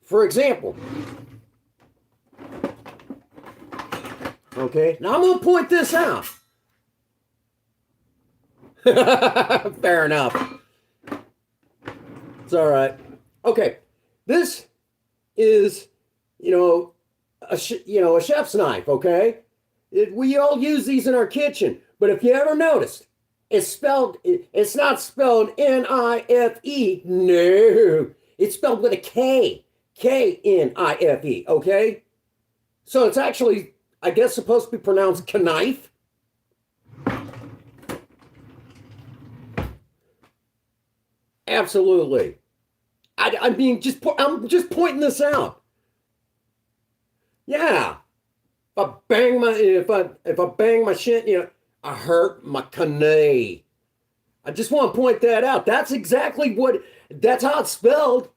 For example, okay, now I'm going to point this out. Fair enough. It's all right. Okay, this is, a chef's knife, okay? We all use these in our kitchen, but if you ever noticed, it's not spelled N-I-F-E. No, it's spelled with a K. K-N-I-F-E, okay? So it's actually, I guess, supposed to be pronounced knife. Absolutely. I mean, I'm just pointing this out. Yeah. If I bang my shit, I hurt my knee. I just want to point that out. That's exactly that's how it's spelled.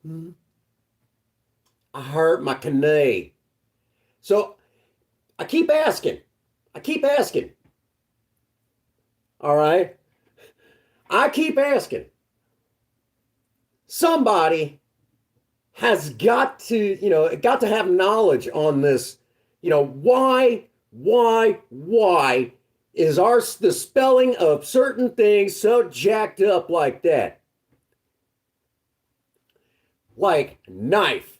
I hurt my knee. So I keep asking. All right. I keep asking. Somebody has got to have knowledge on this. Why is the spelling of certain things so jacked up like that? Like knife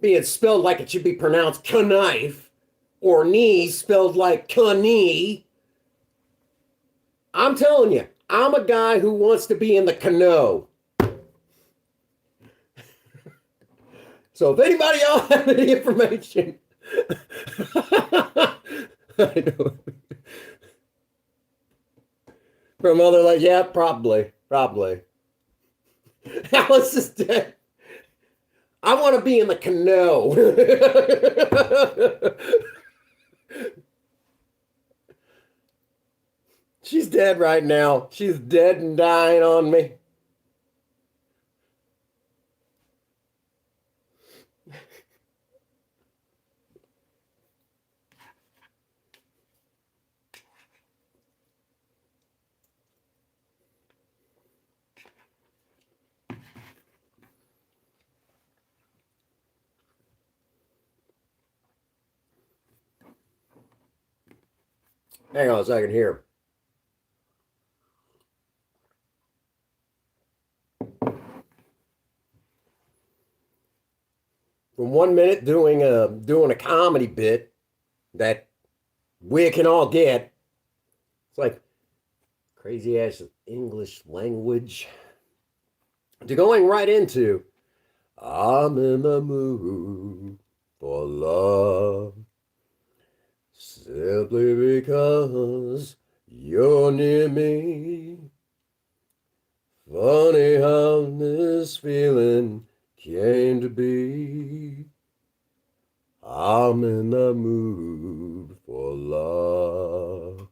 being spelled like it should be pronounced knife, or knee spelled like knee. I'm telling you, I'm a guy who wants to be in the canoe. So if anybody else has any information, I know. From other, like, yeah, probably. Alice is dead. I want to be in the canoe. She's dead right now. She's dead and dying on me. Hang on a second here. From 1 minute doing a comedy bit that we can all get. It's like crazy ass English language. To going right into I'm in the mood for love. Simply because you're near me. Funny how this feeling came to be. I'm in the mood for love.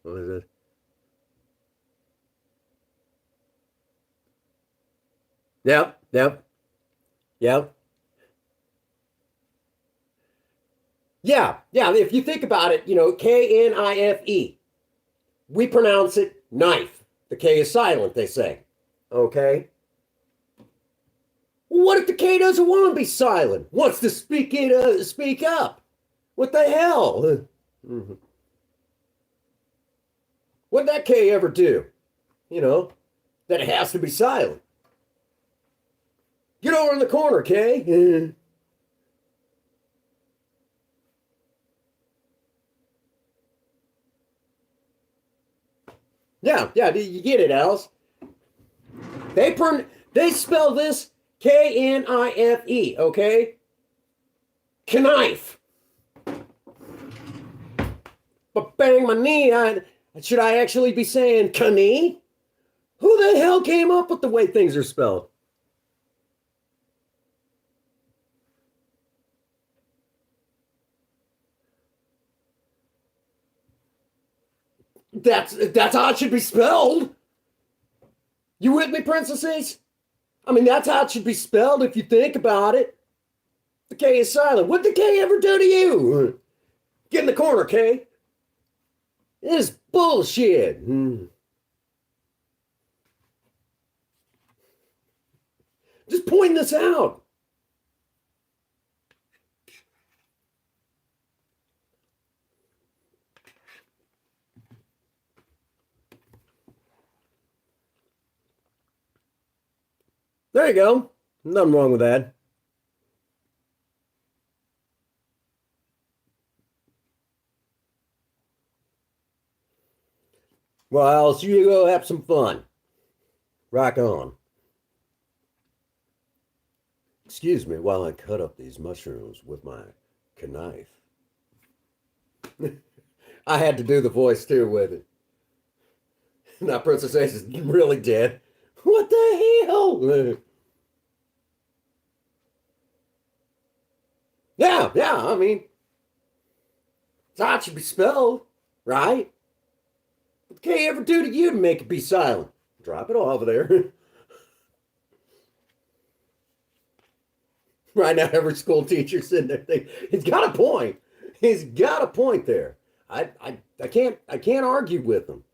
What is it? Yep. Yeah. If you think about it, Knife. We pronounce it knife. The K is silent, they say. Okay. What if the K doesn't want to be silent? Wants to speak up? What the hell? Mm-hmm. What'd that K ever do? That it has to be silent. Get over in the corner, K. Yeah, you get it, Alice. They spell this Knife, okay? Knife. But bang my knee, should I actually be saying knee? Who the hell came up with the way things are spelled? That's how it should be spelled. You with me, princesses? I mean, that's how it should be spelled if you think about it. The K is silent. What'd the K ever do to you? Get in the corner, K. This is bullshit. Just pointing this out. There you go. Nothing wrong with that. Well, Alice, you go have some fun. Rock on. Excuse me while I cut up these mushrooms with my knife. I had to do the voice too with it. Now Princess Ace is really dead. What the hell? Yeah, I mean, it's how it should be spelled, right? What can you ever do to you to make it be silent? Drop it over there. Right now, every school teacher sitting there thinking, he's got a point. He's got a point there. I can't argue with him.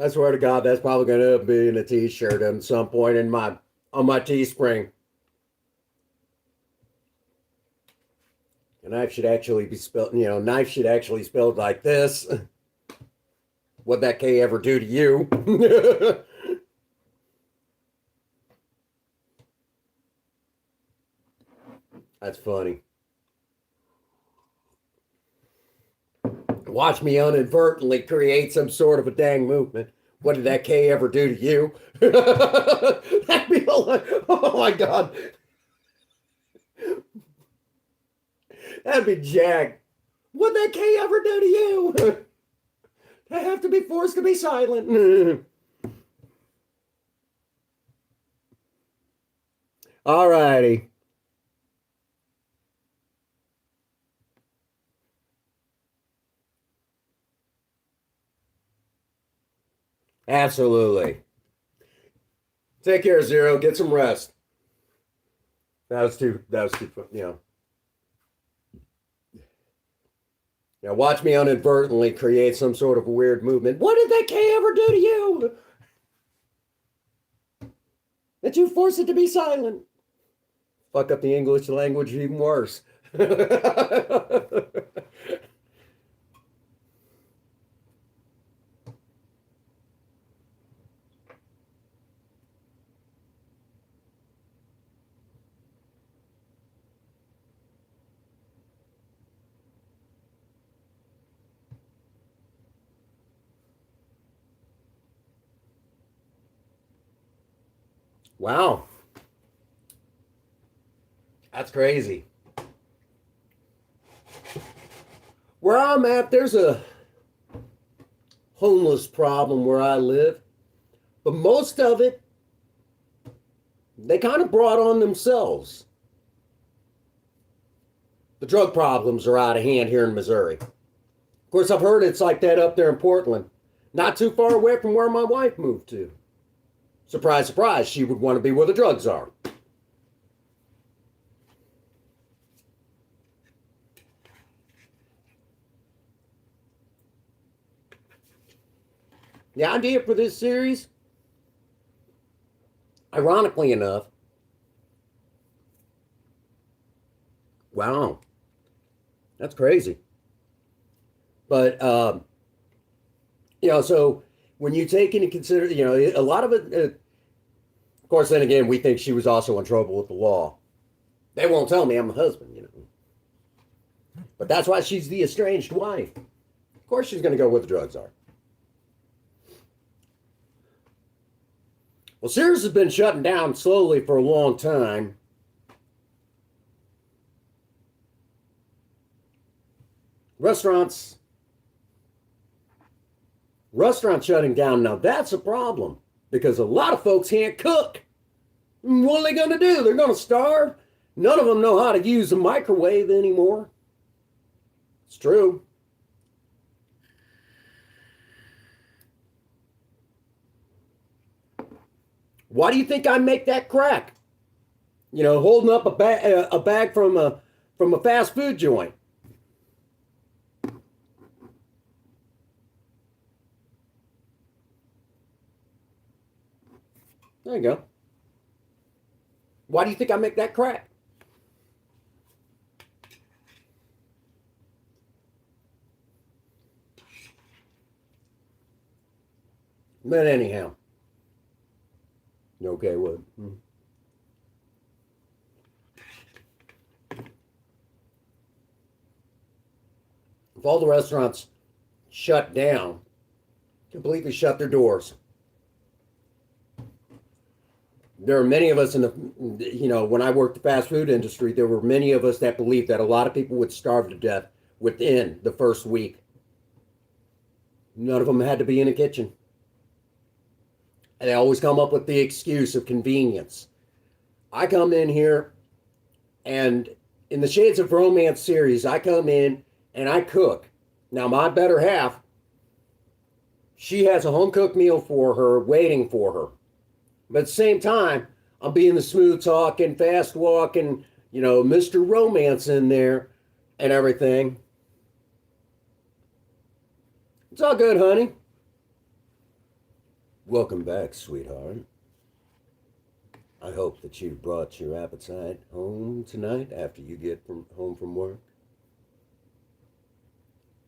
I swear to God, that's probably going to be in a T-shirt at some point in my on my Teespring. A knife should actually be spelled, knife should actually spelled like this. What'd that K ever do to you? That's funny. Watch me inadvertently create some sort of a dang movement. What did that K ever do to you? That'd be oh my God. That'd be Jack. What'd that K ever do to you? I have to be forced to be silent. All righty. Absolutely. Take care, Zero. Get some rest. That was too watch me inadvertently create some sort of a weird movement. What did that K ever do to you? That you force it to be silent. Fuck up the English language even worse. Wow. That's crazy. Where I'm at, there's a homeless problem where I live, but most of it, they kind of brought on themselves. The drug problems are out of hand here in Missouri. Of course, I've heard it's like that up there in Portland, not too far away from where my wife moved to. Surprise, surprise, she would want to be where the drugs are. The idea for this series, ironically enough, wow, that's crazy. But, so when you take into consider, a lot of it, of course, then again, we think she was also in trouble with the law. They won't tell me I'm the husband. But that's why she's the estranged wife. Of course, she's going to go where the drugs are. Well, Sears has been shutting down slowly for a long time. Restaurants shutting down now. That's a problem because a lot of folks can't cook. What are they going to do? They're going to starve. None of them know how to use a microwave anymore. It's true. Why do you think I make that crack? Holding up a bag from a fast food joint. There you go. Why do you think I make that crack? But anyhow. Okay, what? If all the restaurants shut down, completely shut their doors, there are many of us in the, when I worked the fast food industry, there were many of us that believed that a lot of people would starve to death within the first week. None of them had to be in a kitchen. And they always come up with the excuse of convenience. I come in here, and in the Shades of Romance series, I come in and I cook. Now, my better half, she has a home-cooked meal for her, waiting for her. But at the same time, I'm being the smooth-talking, fast-walking, Mr. Romance in there and everything. It's all good, honey. Welcome back, sweetheart. I hope that you brought your appetite home tonight after you get home from work.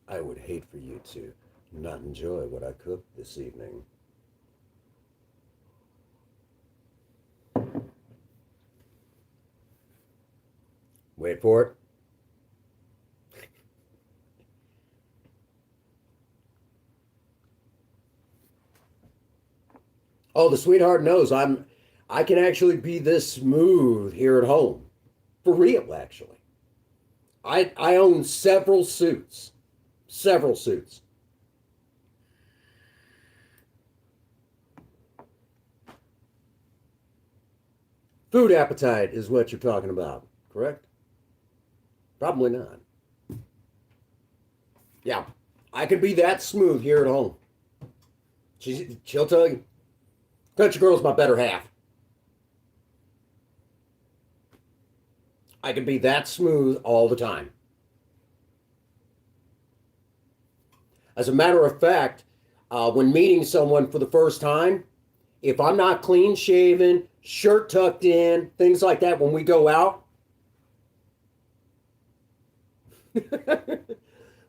I would hate for you to not enjoy what I cooked this evening. Wait for it. Oh, the sweetheart knows I can actually be this smooth here at home. For real, actually. I own several suits. Several suits. Food appetite is what you're talking about, correct? Probably not. Yeah, I can be that smooth here at home. She'll tell you. Country girl's my better half. I can be that smooth all the time. As a matter of fact, when meeting someone for the first time, if I'm not clean shaven, shirt tucked in, things like that, when we go out,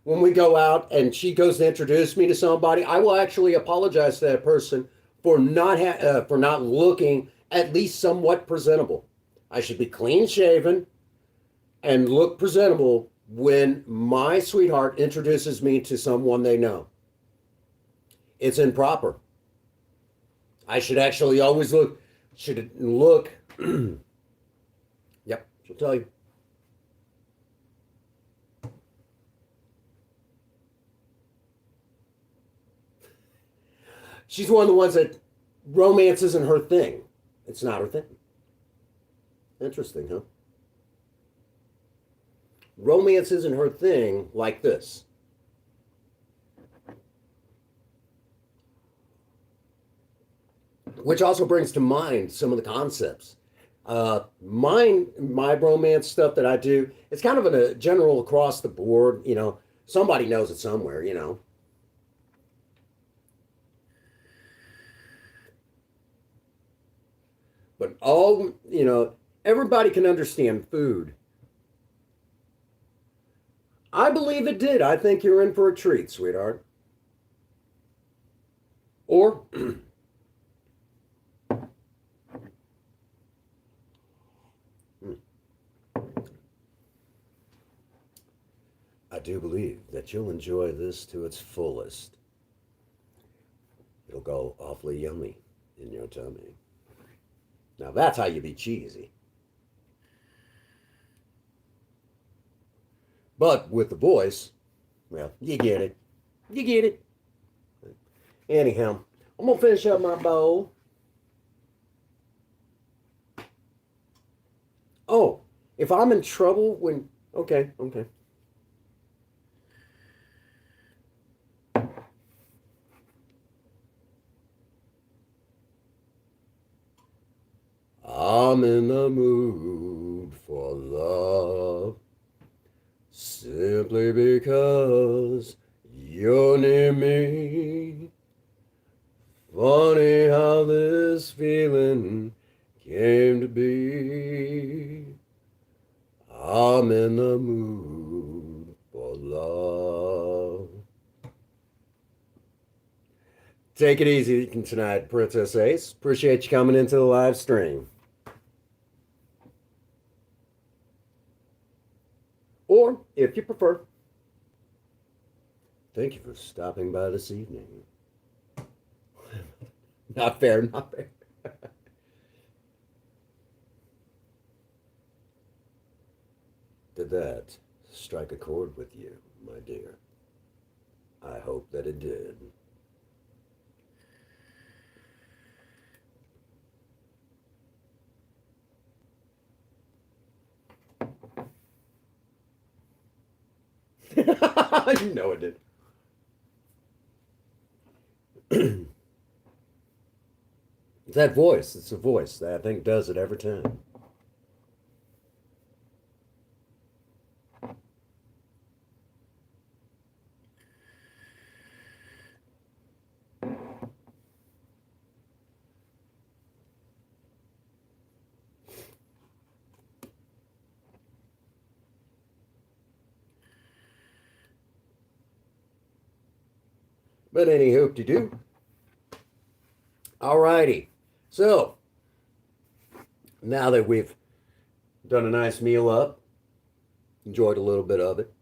when we go out and she goes to introduce me to somebody, I will actually apologize to that person for not looking at least somewhat presentable. I should be clean shaven and look presentable when my sweetheart introduces me to someone they know. It's improper. I should actually always look. Yep, she'll tell you. She's one of the ones that romance isn't her thing. It's not her thing. Interesting, huh? Romance isn't her thing like this. Which also brings to mind some of the concepts. My romance stuff that I do, it's kind of a general across the board, somebody knows it somewhere. But everybody can understand food. I believe it did. I think you're in for a treat, sweetheart. Or I do believe that you'll enjoy this to its fullest. It'll go awfully yummy in your tummy. Now that's how you be cheesy. But with the voice, well, you get it. You get it. Anyhow, I'm going to finish up my bowl. Oh, if I'm in trouble when... Okay, okay. I'm in the mood for love simply because you're near me. Funny how this feeling came to be. I'm in the mood for love. Take it easy tonight, Princess Ace. Appreciate you coming into the live stream. Or, if you prefer, thank you for stopping by this evening. Not fair, not fair. Did that strike a chord with you, my dear? I hope that it did. You know it did. That voice, it's a voice that I think does it every time. But any hope to do. Alrighty. So, now that we've done a nice meal up, enjoyed a little bit of it,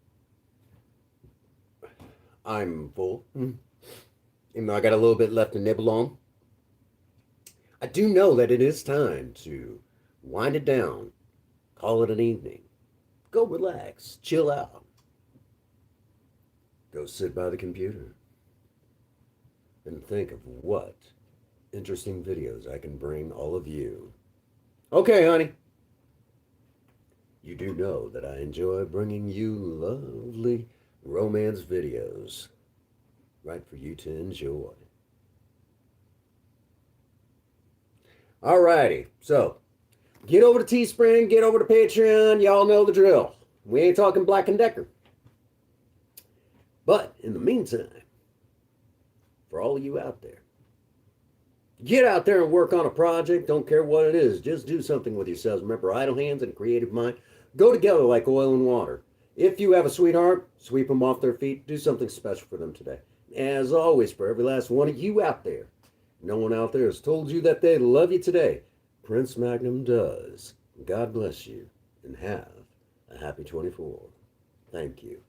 I'm full. Even though I got a little bit left to nibble on, I do know that it is time to wind it down, call it an evening, go relax, chill out, go sit by the computer, and think of what interesting videos I can bring all of you. Okay, honey. You do know that I enjoy bringing you lovely romance videos right for you to enjoy. Alrighty, so get over to Teespring, get over to Patreon. Y'all know the drill. We ain't talking Black & Decker. But in the meantime, for all of you out there, get out there and work on a project. Don't care what it is. Just do something with yourselves. Remember, idle hands and a creative mind go together like oil and water. If you have a sweetheart, sweep them off their feet. Do something special for them today. As always, for every last one of you out there, no one out there has told you that they love you today. Prince Magnum does. God bless you and have a happy 24. Thank you.